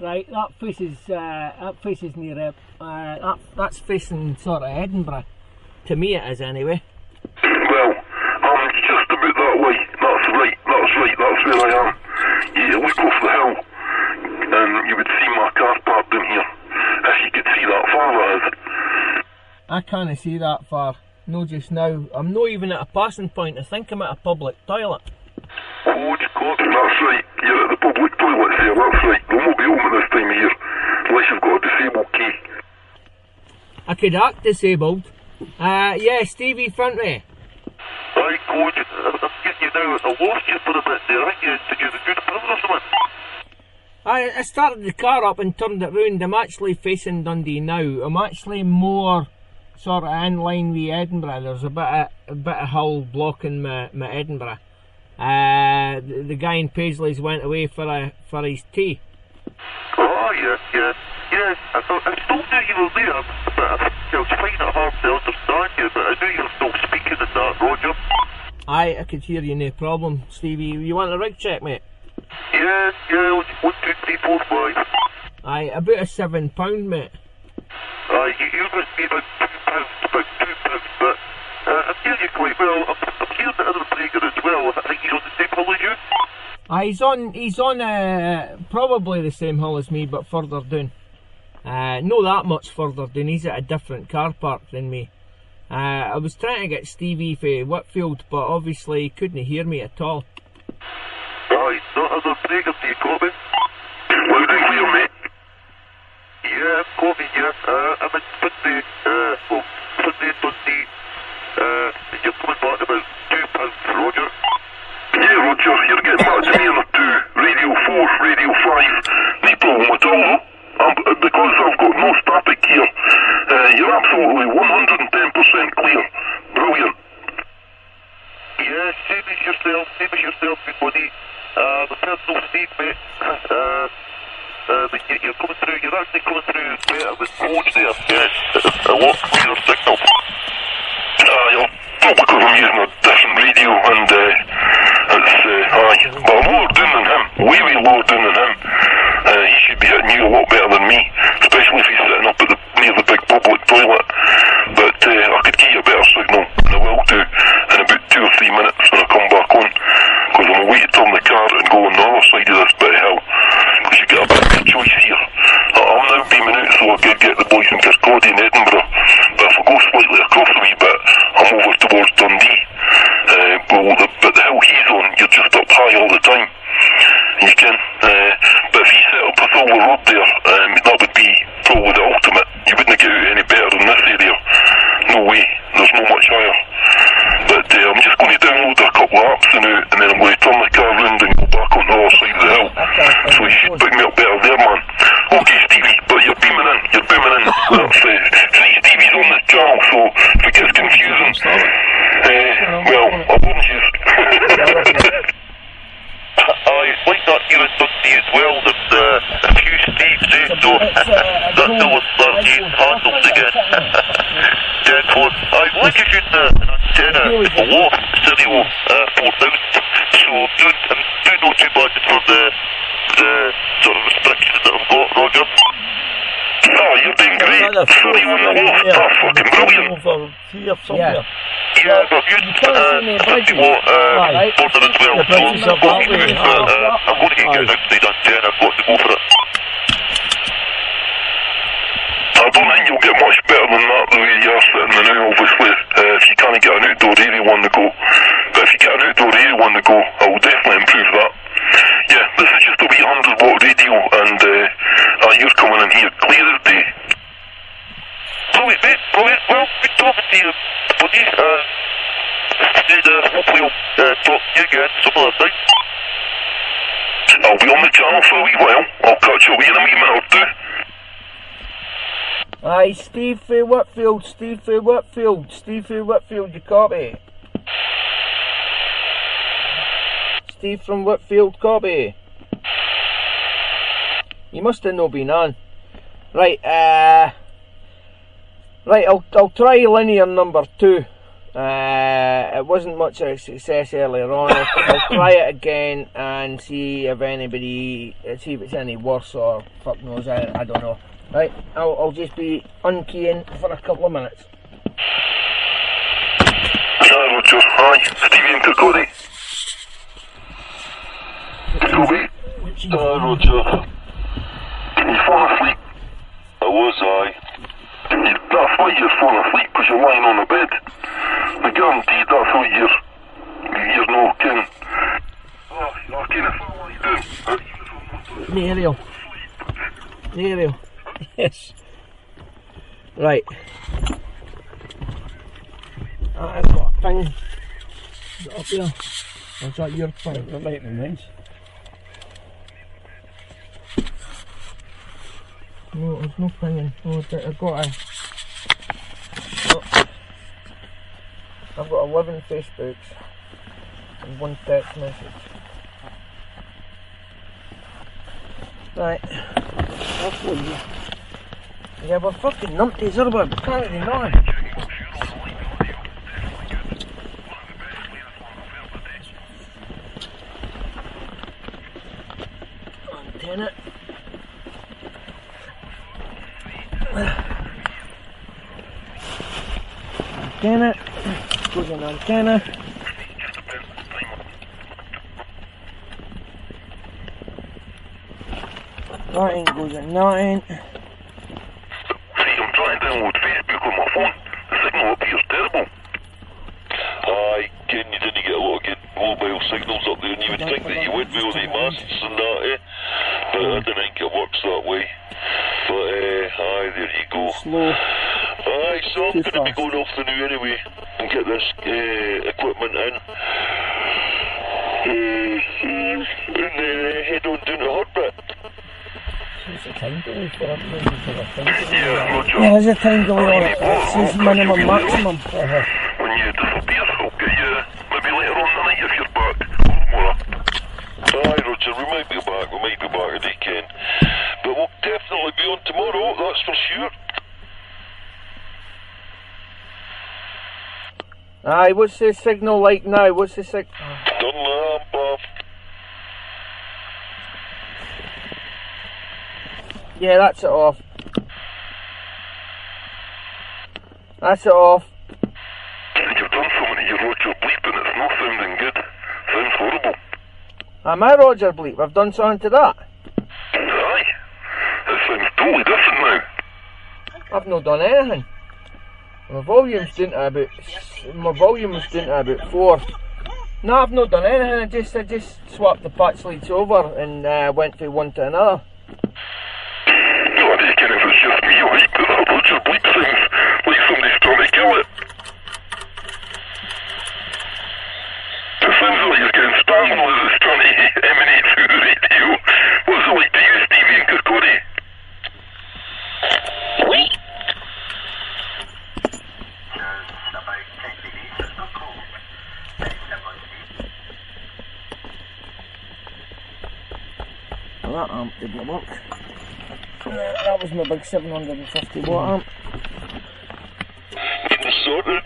Right, that faces near that's facing sort of Edinburgh. To me it is anyway. Well, I'm just about that way. That's right, that's where I am. You look off the hill and you would see my car parked in here. If you could see that far, that is. I can't see that far. No, just now. I'm not even at a passing point. I think I'm at a public toilet. God, that's right. You're at the public toilet there, that's right. They'll not be open this time of year, unless you've got a disabled key. I could act disabled. Yeah, Stevie, front way. Aye, code. I'm getting you now. I lost you for a bit there. I think did you do the power or something? I started the car up and turned it round. I'm actually facing Dundee now. I'm actually more sort of in line with Edinburgh. There's a bit of Hull blocking my Edinburgh. The guy in Paisley's went away for his tea. Oh yeah. I still knew you were there, but I was finding it hard to understand you. But I knew you were still speaking in that, Roger. Aye, I could hear you, no problem. Stevie, you want a rig check, mate? Yeah, 1, 2, 3, 4, 5. Aye, about a £7, mate. Aye, you must be about £2, but I'm hearing you quite well. I'm hearing the other Spreaker as well. I think he's on the same hull as you. Aye, he's on probably the same hull as me, but further down. Not that much further down. He's at a different car park than me. I was trying to get Stevie for Whitfield, but obviously he couldn't hear me at all. Aye, that other Spreaker, do you copy? Loud and clear, mate. Yeah, copy, yeah. I'm in Sydney, Dundee. You're coming back about £2, Roger. Yeah, Roger, you're getting back to me on the 2, Radio 4, Radio 5. No problem at all, no? Because I've got no static here. You're absolutely 110% clear. Brilliant. Yeah, same as yourself, good buddy. The personal Steve, mate. You're coming through, you're actually coming through better with phones there. Yes, a lot clearer signal. Well, because I'm using a different radio and but I'm lower down than him, way lower down than him. He should be hitting you a lot better than me, especially if he's sitting up at near the big public toilet. But I could give you a better signal, and I will do in about 2 or 3 minutes when I come back on, because I'm away to turn the car and go on the other side of this bit of hill, because you get a bit of a choice here. I'm now beaming out so I could get the boys in Kirkcaldy in Edinburgh, but if I go slightly across a wee bit, I'm over towards Dundee. But the hill he's on, you're just up high all the time. You can, but if you set up a Thorwell Road there, that would be probably the ultimate. You wouldn't get out any better in this area. No way, there's no much higher. But I'm just going to download a couple of apps and then I'm going to turn the car round and go back on the other side of the hill. So you should pick me up better there, man. Okay, Stevie, but you're booming in. That's, see, Stevie's on this channel, so if it gets confusing, well, I wouldn't use it's like that here in Dundee as well. There's a few Steves there, so that's all starting handles again. Dead for. I'd like to shoot an antenna aloft stereo 4000, so I'm doing not too bad for the sort of restrictions that I've got, Roger. Oh, you're doing great. Stereo on the loft, that's fucking brilliant. Yeah, but I've used 50 watt border as well, so I'm going to get an outside antenna. I've got to go for it. I don't think you'll get much better than that the way you're sitting there now, obviously, if you can't get an outdoor area one to go. But if you get an outdoor area one to go, I will definitely improve that. Yeah, this is just a wee 100 watt radio, and you're coming in here clear as day. Brilliant, mate, brilliant. Well, good talking to you, buddy. Hopefully I'll talk to you again some other time. I'll be on the channel for a wee while. I'll catch you in a wee minute or 2. Aye, Steve Whitfield, you copy? Steve from Whitfield, copy? You must have no been on. Right, I'll try linear number 2. It wasn't much of a success earlier on. I'll try it again and see if it's any worse or fuck knows, I don't know. Right, I'll just be unkeying for a couple of minutes. Hi, Roger. Hi, Stevie and Kirkcaldy. Kirkcaldy. Roger. You fall asleep? I was, that's why you're falling asleep, because you're lying on the bed. I guarantee that's why you're no kin. Oh, you're kin of what you doing? The aerial. Yes. Right. I've got a ping. Is it up there? Or is that your thing? That might be mine. No, there's no pinging. Oh, I've got a... Oh. I've got 11 Facebooks and 1 text message. Right. Yeah, we're fucking numpties, are we? We can't deny it. Antenna. Antenna. Goes an antenna. Nothing goes at nothing. See, I'm trying to download Facebook on my phone. The signal up here's terrible. Aye, Ken, you didn't get a lot of good mobile signals up there, and you would think that you would with all the masts and that, eh? But I don't think it works that way. But, aye, there you go. Slow. Aye, so I'm going to be going off the new anyway, and get this equipment in. And then head on down to Hardbit. What's the time delay for it? Yeah, Roger. Yeah, there's a time delay on it. It says minimum, maximum. When you disappear, I'll get you maybe later on the night if you're back. Tomorrow. Aye, Roger, we might be back today, Ken. But we'll definitely be on tomorrow, that's for sure. Aye, what's the signal like now? What's the signal? Done that, Bob. Yeah, that's it off. That's it off. You've done so many, you're Roger Bleep and it's not sounding good. Sounds horrible. Am I Roger Bleep? I've done something to that. Aye. It sounds totally different now. I've not done anything. My volume's down to about 4. No, I've not done anything. I just swapped the patch leads over and went from one to another. No, I reckon if it's just me, like, that Roger Bleep sounds like somebody's trying to kill it. It sounds like you're getting spam noises trying to emanate through the radio. What's it like to you, Stevie and Kirkcaldy? Wait. Well, that amp didn't work. That was my big 750 watt amp. Getting sorted.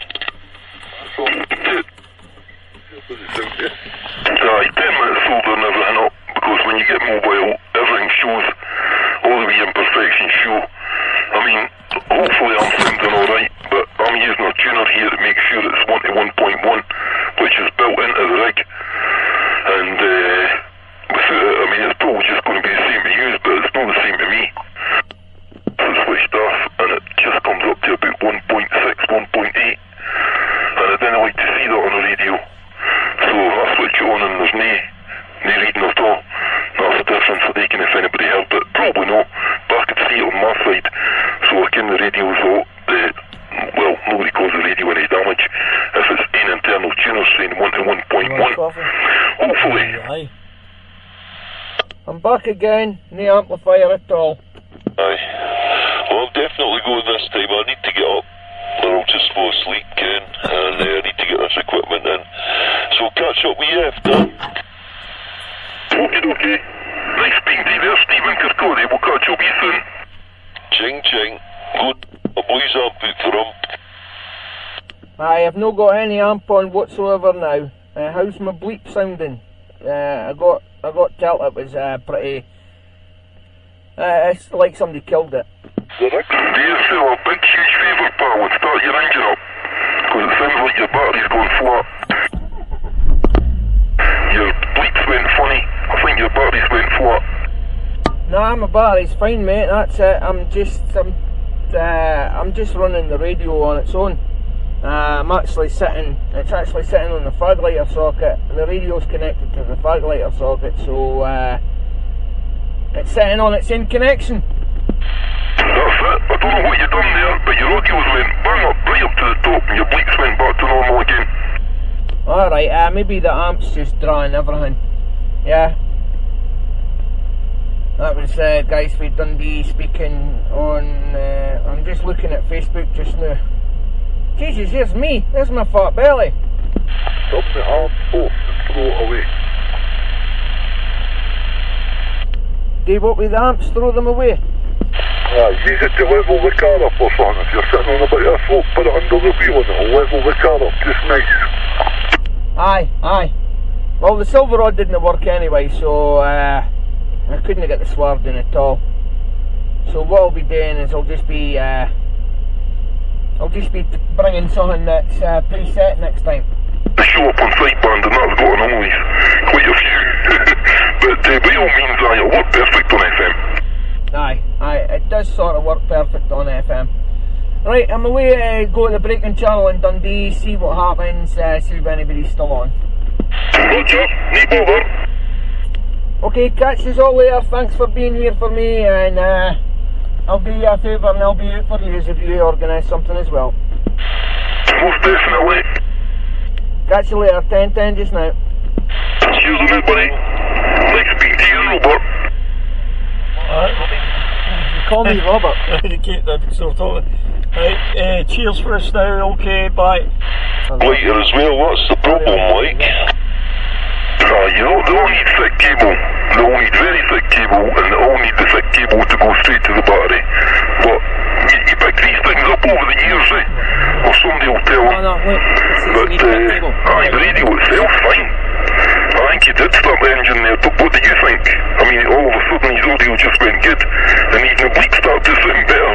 Aye, 10 minutes older and everything up, because when you get mobile, everything shows, all the wee imperfections show. I mean, hopefully I'm sounding alright, but I'm using a tuner here to make sure it's 1 to 1.1, which is built into the rig. And, without it, I mean, it's probably just going to be the same to use, but it's not the same to me. So it's switched off, and it just comes up to about 1.6, 1.8, and I didn't like to see that on the radio. So if I switch it on and there's no reading at all, that's the difference. I reckon if anybody heard it, probably not, but I could see it on my side. So like in the radio's all, well, nobody calls the radio any damage if it's an internal tuner saying 1 to 1.1. Hopefully. Aye. I'm back again, no amplifier at all. Aye. Well, I'm definitely going this time. I need to get up, or I'll just fall asleep, Ken, and I need to get this equipment in. So catch up with you after. Okay. Nice speaking to you there, Stephen Kirkcaldy. We'll catch up with you soon. Ching ching. Good. A boy's amp out for him. I have not got any amp on whatsoever now. How's my bleep sounding? I got told it was pretty. It's like somebody killed it. Do yourself a big huge favour, pal, and start your engine up, because it sounds like your battery's going flat. Your bleeps went funny. I think your battery's went flat. Nah, my battery's fine, mate. That's it. I'm just running the radio on its own. It's actually sitting on the fag lighter socket. The radio's connected to the fag lighter socket, so it's sitting on its own connection. That's it. I don't know what you done there, but your audios went bang up, right up to the top, and your bleeps went back to normal again. Alright, maybe the amp's just drawing everything. Yeah. That was guys from Dundee speaking on, I'm just looking at Facebook just now. Jesus, here's me, there's my fat belly. Stop the amp off and throw it away. Do what with the amps, throw them away? Use it to level the car up or something. If you're sitting on a bit of a slope, put it under the wheel and it'll level the car up just nice. Aye. Well, the silver rod didn't work anyway, so I couldn't get the sward in at all. So what I'll be doing is I'll just be bringing something that's preset next time. They show up on sideband and that's got anomalies, quite a few. But by all means, it'll work perfect on FM. Aye, it does sort of work perfect on FM. Right, I'm away go to the braking channel in Dundee, see what happens, see if anybody's still on. Roger, need over. Okay, catch you all later, thanks for being here for me, and I'll do you a favour and I'll be out for you if you organise something as well. Most definitely. Catch you later, 10-10 just now. Cheers on it, buddy. Nice speaking to you, Robert. Alright, Robbie. You call me Robert. You keep that sort of talking. Right, cheers for us now, okay, bye. Lighter as well, what's the problem, like? You don't need thick cable. They all need very thick cable, and they all need the thick cable to go straight to the battery. But you pick these things up over the years, or somebody will tell them. No, wait. But the radio itself, fine. I think he did start the engine there, but what do you think? I mean, all of a sudden his audio just went good, and even the bleak started to sound better.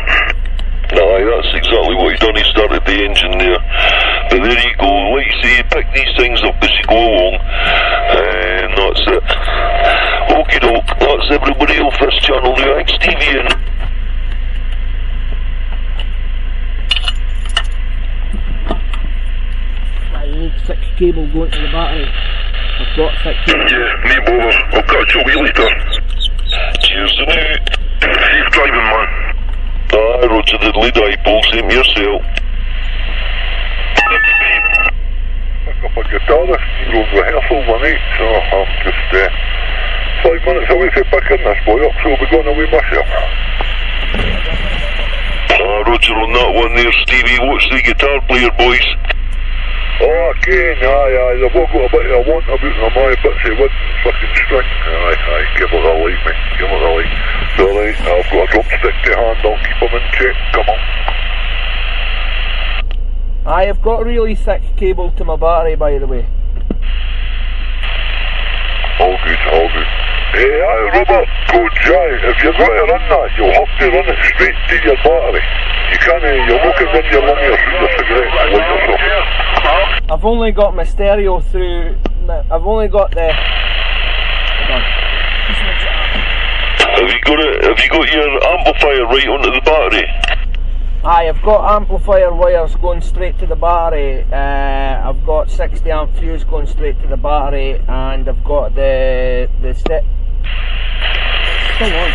Aye, that's exactly what he done. He started the engine there. But there you go. Like you say, you pick these things up as you go along, and that's it. Okie doke, that's everybody off this channel now. Thanks, Stevie. And I need thick cable going to the battery. I've got thick cable. Yeah, no bother. I'll catch you a wee later. cheers to you. Safe driving, man. Aye, Roger diddly die, Paul. Same to yourself. Pick up a guitarist and go rehearsal one night, so I'm just 5 minutes away from picking this boy up, so I'll be going away myself. Roger on that one there, Stevie. Watch the guitar player, boys. Oh, again, aye, they've all got a bit of a want about them, aye, bits of wood and fucking string. Aye, give it a like, mate, give it a like. It's alright, I've got a drumstick to hand, I'll keep them in check, come on. I've got really thick cable to my battery, by the way. All good. Hey, aye, Robert, good jive. If you're going to run that, you'll have to run it straight to your battery. You can't, you're not going to run your lumia through the cigarette and light yourself. I've only got my stereo through, I've only got the... Hold on. Have you got your amplifier right onto the battery? Aye, I've got amplifier wires going straight to the battery. I've got 60 amp fuse going straight to the battery, and I've got the step. Come on.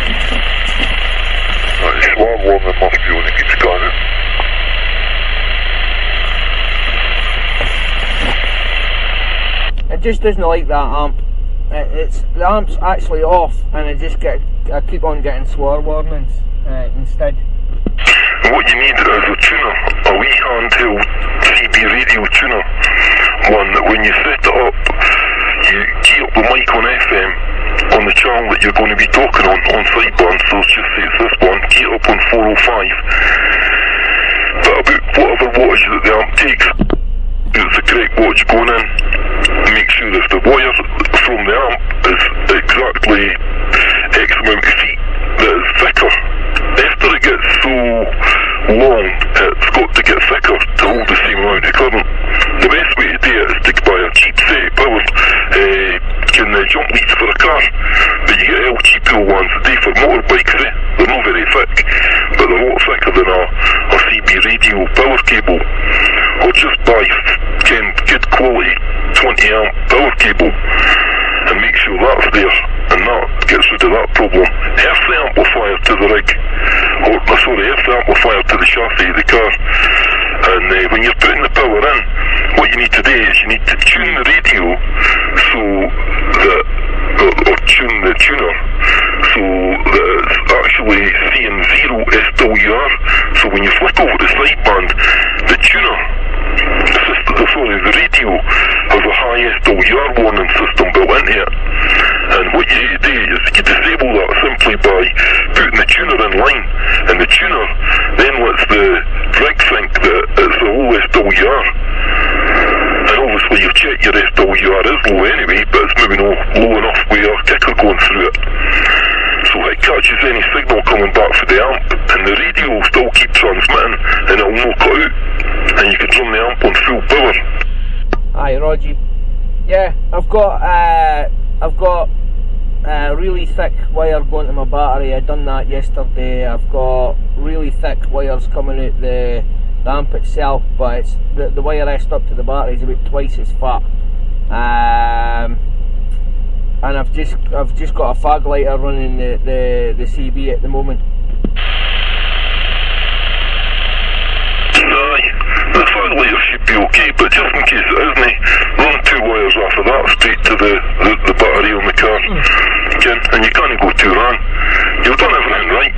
That swab warming must be on the keeps going. It just doesn't like that amp. The amp's actually off, and I keep on getting swore warnings instead. What you need is a tuner, a wee handheld CB radio tuner, one that when you set it up, you key up the mic on FM on the channel that you're going to be talking on sideband, so let's just say it's this one, key it up on 405, but about whatever wattage that the amp takes, it's the correct wattage going in. Make sure that the wire from the amp is exactly X amount of feet, that is thicker. After it gets so long, it's got to get thicker to hold the same amount of current. The best way to do it is to buy a cheap set of power jump leads for a car, but you get LTP ones today for motorbikes. They're not very thick, but they're a lot thicker than a CB radio power cable. Or just buy good quality 20 amp power cable and make sure that's there, and that gets rid of that problem. Earth the amplifier to the rig, earth the amplifier to the chassis of the car, and when you're putting the power in, what you need to do is you need to tune the radio that, or tune the tuner, so that it's actually seeing 0 SWR. So when you flick over the sideband, the tuner, the radio has a high SWR warning system built into it. And what you need to do is you disable that simply by putting the tuner in line, and the tuner then lets the rig think that it's a low SWR. And obviously you've checked your SWR is low anyway, but it's maybe not low enough with your kicker going through it. So it catches any signal coming back for the amp, and the radio will still keep transmitting, and it'll not cut out, and you can run the amp on full power. Aye, Roger. Yeah, I've got really thick wire going to my battery. I done that yesterday. I've got really thick wires coming out the amp itself, but it's the wire I stuck to the battery is about twice as fat. And I've just got a fag lighter running the CB at the moment. Aye, the fag lighter should be okay, but just in case it isn't, run 2 wires off of that straight to the battery on the car. And you can't go too wrong. You've done everything right.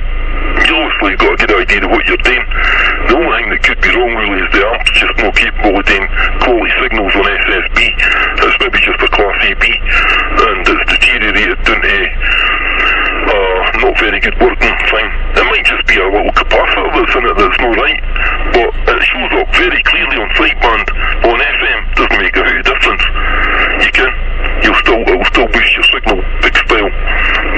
You obviously got a good idea of what you're doing. The only thing that could be wrong really is the amp's just not capable of doing quality signals on SSB. It's maybe just a class AB, and it's deteriorated down to not very good working thing. It might just be a little capacitor that's in it that's not right, but it shows up very clearly on sideband. On FM, doesn't make a hoot of difference. It'll still boost your signal big style,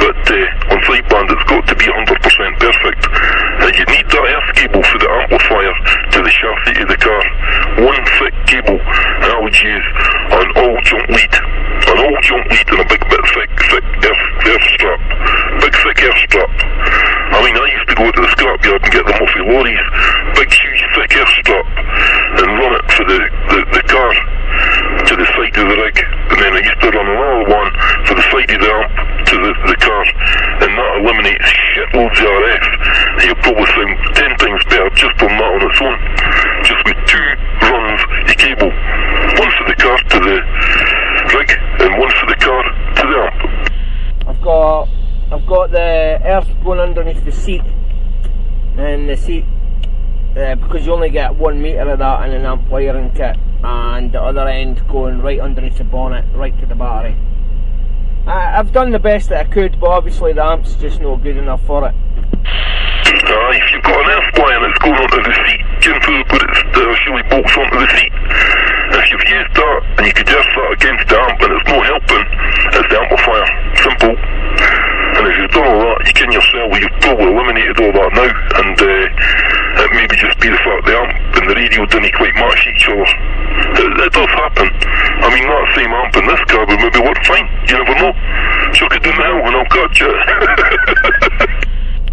but on sideband it's got to be 100% perfect, and you need that earth cable for the amplifier to the chassis of the car. One thick cable, and I would use an all jump lead and a big bit thick earth strap, big thick earth strap. I mean, I used to go to the scrapyard and get them off of lorries, big huge thick earth strap, and run it for the car to the side of the rig, and then I used to run another one for the side of the amp to the car, and that eliminates shitloads of RF, and you'll probably sound 10 times better just on that on its own, just with 2 runs of cable, one for the car to the rig, and one for the car to the amp. I've got the earth going underneath the seat, and the seat, because you only get 1 metre of that in an amp wiring kit, and the other end going right underneath the bonnet, right to the battery. I've done the best that I could, but obviously the amp's just not good enough for it. If you've got an earth wire that's going onto the seat, you can put it actually bolts onto the seat. If you've used that and you could just that against the amp and it's not helping, it's the amplifier. Simple. And if you've done all that, you can yourself, you've probably eliminated all that now, and it may just be the fact the amp and the radio didn't quite match each other. It does happen. I mean, that same amp in this car would maybe work fine. You never know. Chuck it down the hill and I'll catch you.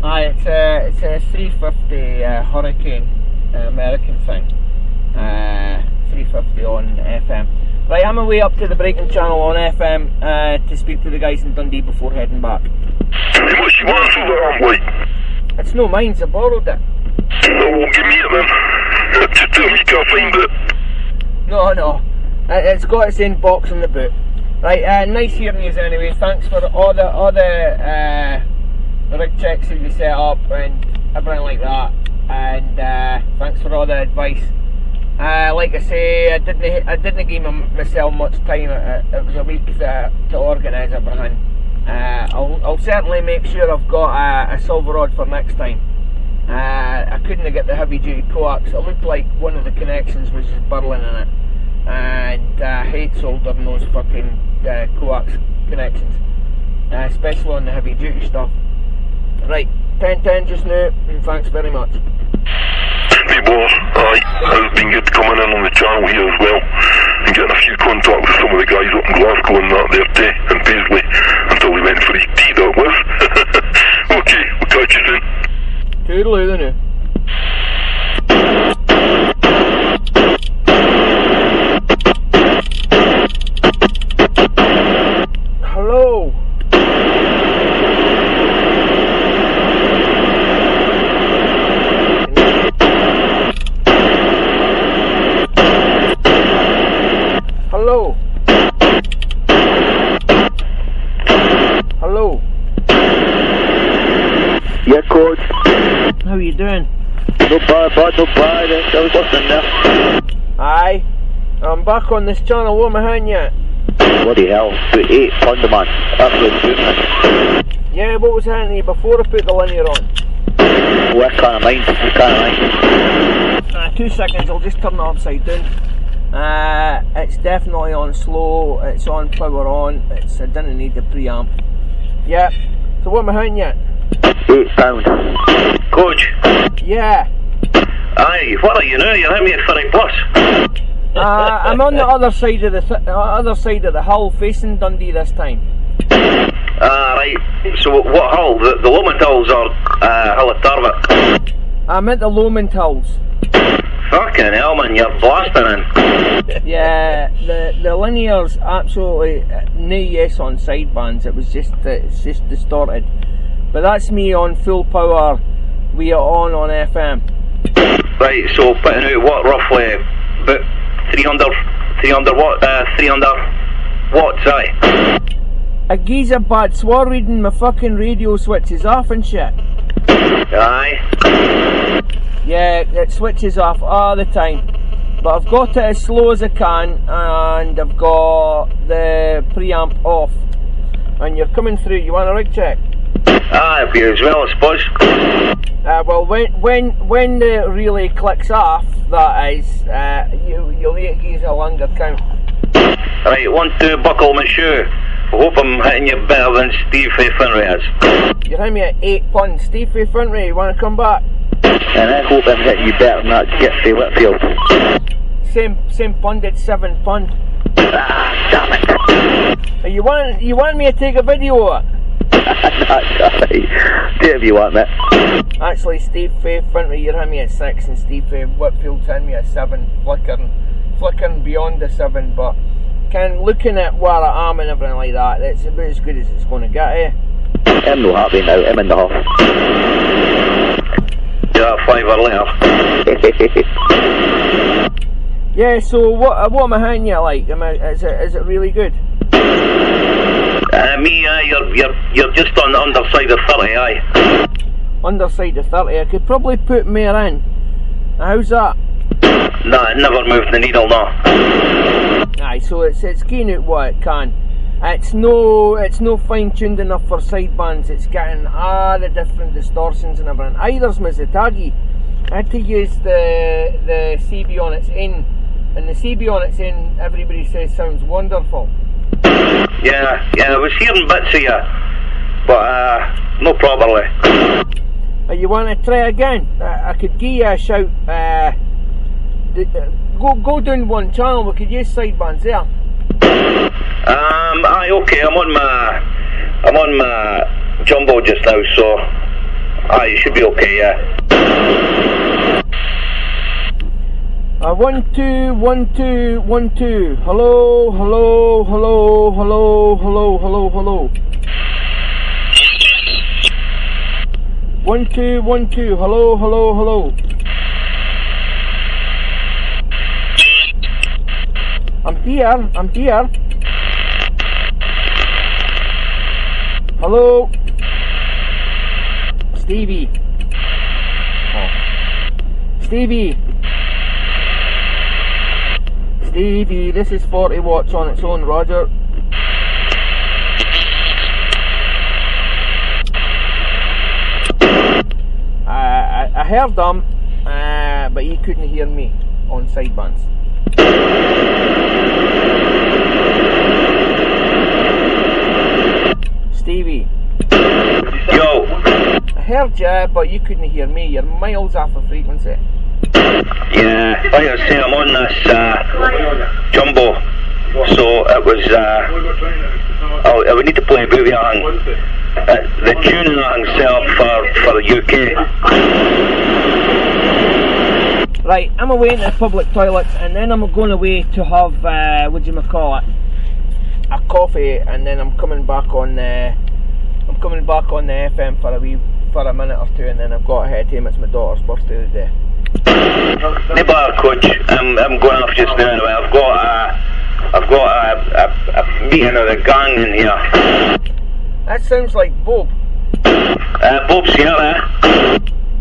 Aye, it's a 350 Hurricane, American thing. 350 on FM. Right, I'm away up to the braking channel on FM to speak to the guys in Dundee before heading back. How much you want for that amp light? It's no mine, I borrowed it. Oh, give me it then. Just tell me you can't find it. No. It's got its own box in the boot. Right, nice hearing you anyway. Thanks for all the rig checks that you set up and everything like that. And thanks for all the advice. Like I say, I didn't give myself much time. It was a week to organise everything. I'll certainly make sure I've got a silver rod for next time. I couldn't get the heavy duty coax. It looked like one of the connections was just burling in it, and I hate soldering those fucking coax connections, especially on the heavy duty stuff. Right, 10-10 just now, and thanks very much. Hey boss, it's been good coming in on the channel here as well, and getting a few contacts with some of the guys up in Glasgow and that there too, and Paisley, until he went for his tea, that was. Okay, we'll catch you soon. Toodaloo then now. Hello. Hello. bad, not bad. I was listening there. Aye. I'm back on this channel, what am I hitting yet? Bloody hell, about 8 pounder, man. Absolute movement. Yeah, what was hitting you before I put the linear on? Oh, I can't mind. I can't mind. 2 seconds, I'll just turn it upside down. It's definitely on slow, it's on power on, I didn't need the preamp. Yeah, so what am I hitting yet? £8. Coach. Yeah. Aye, what are you now? You're hitting me at 30 plus. I'm on the other side of the hill, facing Dundee this time. Right. So what hull? The Lomond Hills or Hull at Tarvik? I'm at the Lomond Hills. Fucking hell, man, you're blasting in. Yeah, the linear's absolutely no yes on sidebands. It's just distorted. But that's me on full power. We are on FM. Right. So putting out what roughly about 300 watts, aye. A geezer bad swore reading my fucking radio switches off and shit. Aye. Yeah, it switches off all the time. But I've got it as slow as I can, and I've got the preamp off. And you're coming through, you want a rig check? Aye, be as well, I suppose. Well, when the relay clicks off, that is, you'll need to give a longer count. Right, 1, 2, buckle my shoe. I hope I'm hitting you better than Steve Finray is. You're hitting me at 8 pun. Steve Finray, you want to come back? And I hope I'm hitting you better than that Gipsy Whitfield. Same pun, did 7 pun. Damn it. You want me to take a video of it? That's alright. Do whatever you want, mate. Actually, Steve Finray, you're hitting me at 6, and Steve Whitfield's hitting me at 7, flickering beyond the 7, but looking at where I am and everything like that, it's about as good as it's going to get, eh? I'm not happy now, I'm in the huff. Yeah, 5 or later. Yeah, so what am I hitting you like? Is it really good? You're just on the underside of 30, aye. Underside of 30, I could probably put more in. How's that? Nah, it never moved the needle, no. Aye, so it's getting out what it can. It's no fine tuned enough for sidebands. It's getting all the different distortions and everything. Either's Mizutagi. I had to use the CB on its end, and the CB on its end, everybody says sounds wonderful. Yeah, I was hearing bits of you, but no properly. You want to try again? I could give you a shout. Go down one channel. We could use sidebands there. Aye, okay. I'm on my jumbo just now, so aye, you should be okay. Yeah. 1 2 1 2 1 2. Hello, hello, hello, hello, hello, hello, hello. 1 2 1 2. Hello, hello, hello. I'm here. Hello, Stevie. Stevie, this is 40 watts on its own, Roger. I heard them, but he couldn't hear me on sidebands. Stevie. Yo. I heard you, but you couldn't hear me. You're miles off of frequency. Yeah, like I say, I'm on this jumbo, so it was. I would need to play a booby on the tuning himself for the UK. Right, I'm away into the public toilets, and then I'm going away to have a coffee, and then I'm coming back on the FM for a minute or two, and then I've got to head home. It's my daughter's birthday today. No bother, coach. I'm going off just now. Anyway. I've got a meeting of the gang in here. That sounds like Bob. Bob's here, eh?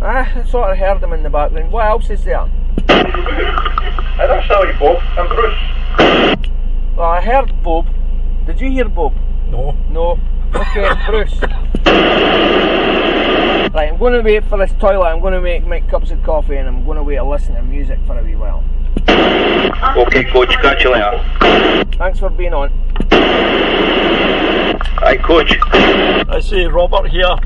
I sort of heard him in the background. What else is there? I don't tell you, Bob. I'm Bruce. Well, I heard Bob. Did you hear Bob? No. No. Okay, Bruce. Right, I'm going to wait for this toilet. I'm going to make cups of coffee, and I'm going to wait to listen to music for a wee while. Okay, coach, catch you later. Thanks for being on. Aye, coach. I see Robert here.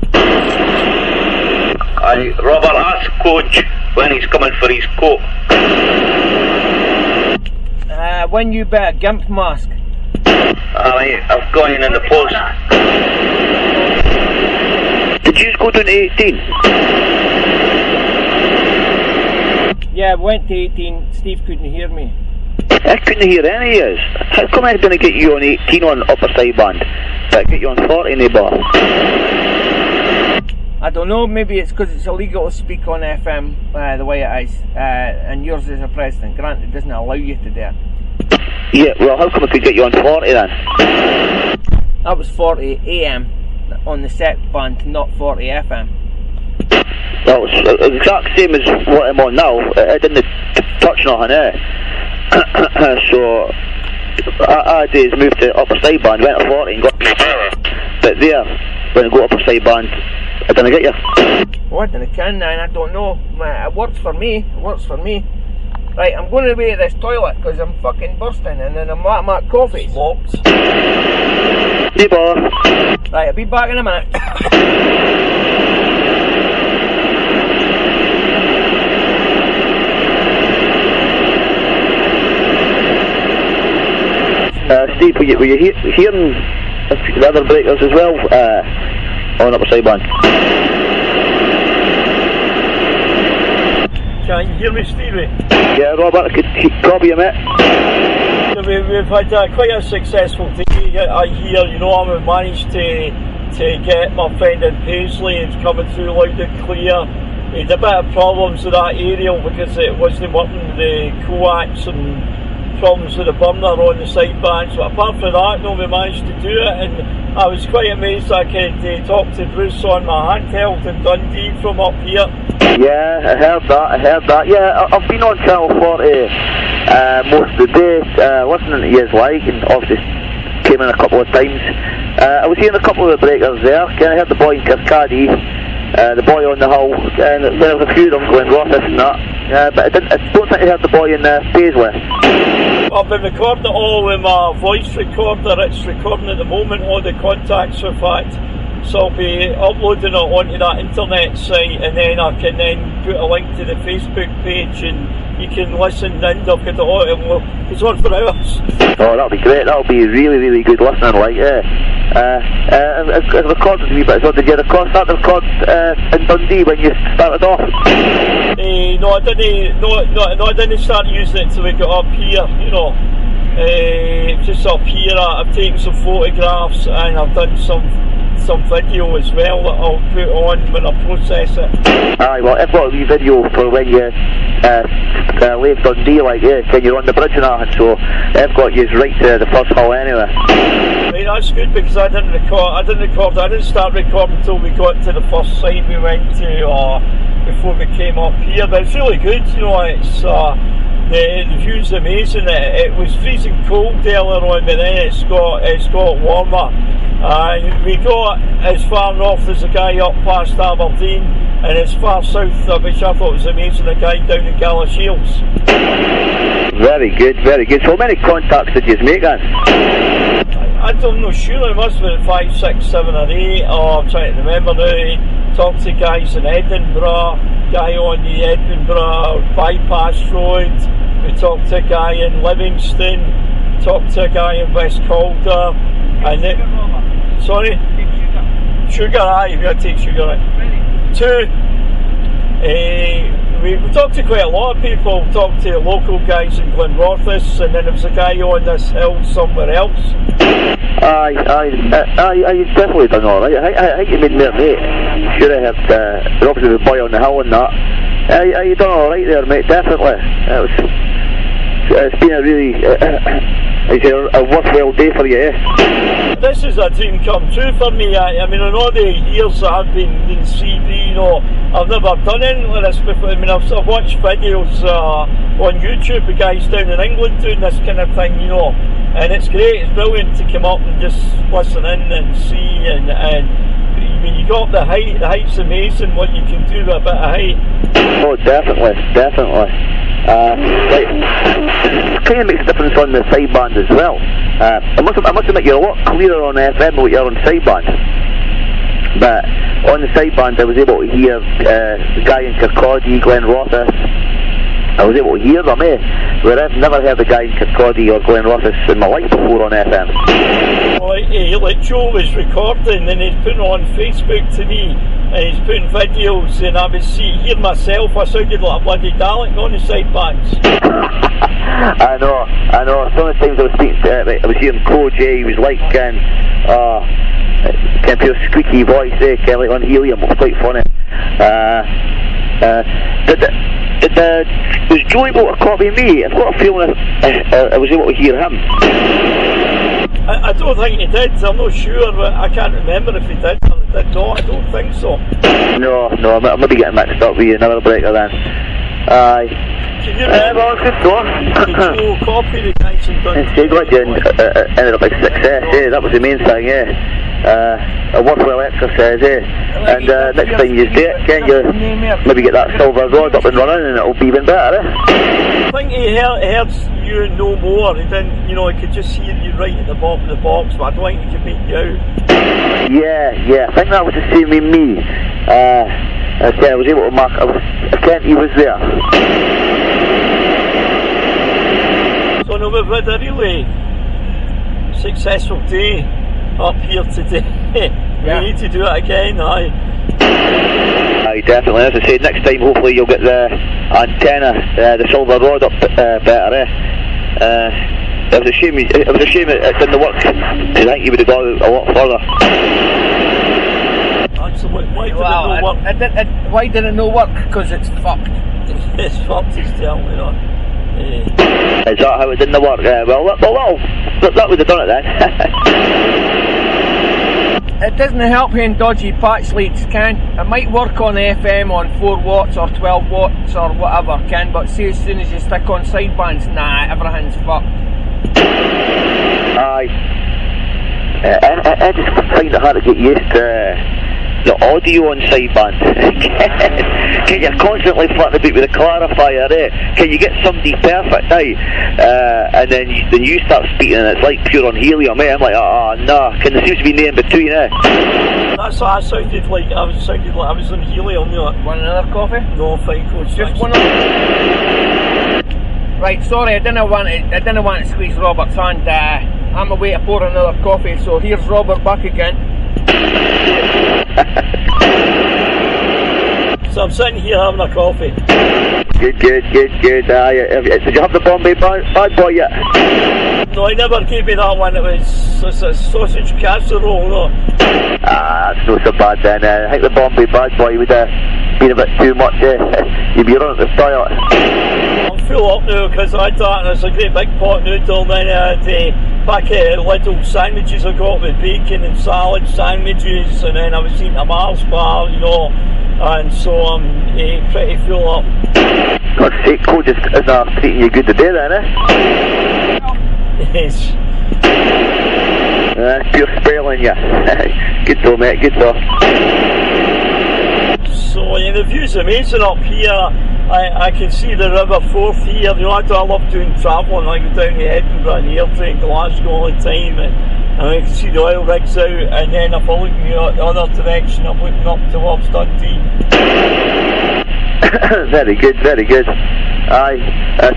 Aye, Robert, ask coach when he's coming for his coat. When you bet a gimp mask. Aye, I've got in the post. Did you go down to 18? Yeah, I went to 18. Steve couldn't hear me. I couldn't hear any of us. How come I didn't get you on 18 on upper side band, but I get you on 40 in the bar? I don't know, maybe it's because it's illegal to speak on FM the way it is, and yours is a President Grant, it doesn't allow you to do it. Yeah, well, how come I could get you on 40 then? That was 40 AM on the set band, not 40 FM. Well, it's the exact same as what I'm on now. I didn't touch nothing there. So, I did move to upper side band, went to 40 and got me power. But there, when I go upper side band, I didn't get you. Oh, I didn't can, and I don't know. It works for me, it works for me. Right, I'm going to wait at this toilet because I'm fucking bursting, and then I'm at coffee. Locked. Hey, bar. Right, I'll be back in a minute. Steve, were you hearing the other breakers as well on upper side band? Can you hear me, Stevie? Yeah, Robert, I could copy you, mate. We've had quite a successful day. I hear, you know, I've managed to get my friend in Paisley and coming through loud and clear. He had a bit of problems with that aerial because it wasn't working, the coax, and problems with the burner on the sideband. So apart from that, no, we managed to do it, and I was quite amazed I could talk to Bruce on my handheld in Dundee from up here. Yeah, I heard that. Yeah, I've been on Channel 40 most of the day, listening to you like, and obviously came in a couple of times. I was hearing a couple of the breakers there. I heard the boy in Kirkcaldy, the boy on the Hull, and there was a few of them going Rothis and that. But I don't think I heard the boy in Paisley. I've been recording it all with my voice recorder. It's recording at the moment all the contacts in fact. So I'll be uploading it onto that internet site, and then I can then put a link to the Facebook page and you can listen in. I've got it all, it's on for hours. Oh, that'll be great, that'll be really, really good listening, like, yeah. I've recorded a wee bit, so did you start the record in Dundee when you started off? No, I didn't start using it till we got up here, you know. Just up here, I've taken some photographs and I've done some video as well that I'll put on when I process it. Aye, well, I've got a wee video for when you leave Dundee, like, yeah, when you're on the bridge and that, so I've got you right to the first hull anyway. Right, that's good because I didn't start recording until we got to the first site we went to before we came up here, but it's really good, you know, it's the view's amazing. It was freezing cold earlier on, but then it's got warmer. We got as far north as the guy up past Aberdeen, and as far south, which I thought was amazing, the guy down in Galashiels. Very good, very good. So how many contacts did you make then? I don't know, sure, it must have been 5, 6, 7 or 8, I'm trying to remember now. Talked to guys in Edinburgh, guy on the Edinburgh bypass road, we talked to a guy in Livingston, talked to a guy in West Calder, and then, sorry? Sugar, aye, you've got to take sugar, right? 2. We talked to quite a lot of people. We talked to local guys in Glenrothes, and then there was a guy on this hill somewhere else. Aye, you've definitely done alright. I think you made me a mate. Sure I had, obviously the boy on the hill and that. You done alright there, mate, definitely. It was it's been a really a worthwhile day for you, eh? This is a dream come true for me. I mean, in all the years that I've been in CB, you know, I've never done anything like this before. I mean, I've watched videos on YouTube of guys down in England doing this kind of thing, you know, and it's great, it's brilliant to come up and just listen in and see, and I mean, you got the height, the height's amazing what you can do with a bit of height. Oh, definitely. It kind of makes a difference on the sideband as well. I must admit you're a lot clearer on FM than what you're on sideband. But on the sideband I was able to hear the guy in Kirkcaldy, Glen Rothes. I was able to hear them, where I've never heard a guy in Kirkcaldy or Glen Rothes in my life before on FM. Well, like Joe was recording and he's putting on Facebook to me, and he's putting videos, and I was here myself, I sounded like a bloody Dalek on the sidebands. I know. Some of the times I was speaking I was hearing Code J, he was like kind of pure squeaky voice there, kind of like on helium. It was quite funny. Was Joe able to copy me? I've got a feeling I was able to hear him. I don't think he did, I'm not sure, but I can't remember if he did or he did not. I don't think so. No, I might be getting mixed up with another breaker then. Aye. Can you remember? Well, good though. Did Joe copy the guys in Dundee? Ended up a success, that was the main thing, a worthwhile exercise, and next time you do it, can you maybe get that silver rod up and running, and it'll be even better, I think he heard you no more. He didn't, you know, he could just hear you right at the bottom of the box, but I don't think he could make you out. Yeah, I think that was the same with me. I was able to mark, he was there. So no, we've had a really successful day up here today. We need to do it again, aye. Aye, definitely. As I say, next time hopefully you'll get the antenna, the silver rod up better, It was a shame it didn't work. I think you would have got a lot further. Why did it not work? Why did it not work? Because it's fucked. It's fucked, he's telling me that. Is that how it didn't work? Well, that would have done it then. It doesn't help having dodgy patch leads, Ken. It might work on FM on 4 watts or 12 watts or whatever, Ken, but see, as soon as you stick on sidebands, nah, everything's fucked. Aye. I just find it hard to get used to the audio on sideband. Can you constantly flirting about with a clarifier, Can you get somebody perfect now? And then you start speaking and it's like pure on helium, I'm like, nah, there seems to be no in between, That's what I sounded like. I was on helium, Want another coffee? No, fine, coach. Just one other. Right, sorry, I didn't want to squeeze Robert's hand. I'm away to pour another coffee, so here's Robert back again. So I'm sitting here having a coffee. Good. Did you have the Bombay bad boy yet? No, he never gave me that one. It was a sausage casserole, no. It's not so bad then. I think the Bombay bad boy would have been a bit too much, You'd be running the toilet. I'm full up now because I thought it was a great big pot noodle, and then I had a packet of little sandwiches I got with bacon and salad sandwiches, and then I was eating a Mars bar, and so I'm pretty full up. God's sake, Cole just isn't treating you good today then, Yes. Pure spelling, Good though, mate, good though. So the view's amazing up here. I can see the River Forth here. I love doing travelling. I go down to Edinburgh and Airdrie, Glasgow all the time, and I can see the oil rigs out. And then if I look in the other direction, I'm looking up towards Dundee. Very good. I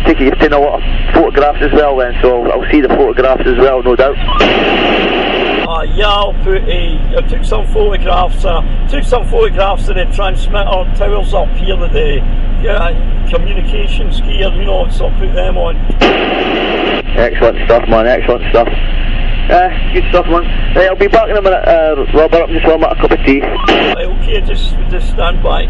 take it you've taken a lot of photographs as well then, so I'll see the photographs as well, no doubt. I took some photographs. Took some photographs of the transmitter towers up here with the communications gear, so I'll put them on. Excellent stuff, man, excellent stuff. Good stuff, man. Right, I'll be back in a minute, Robert. I'm just warming up a cup of tea. Right, okay, just stand by.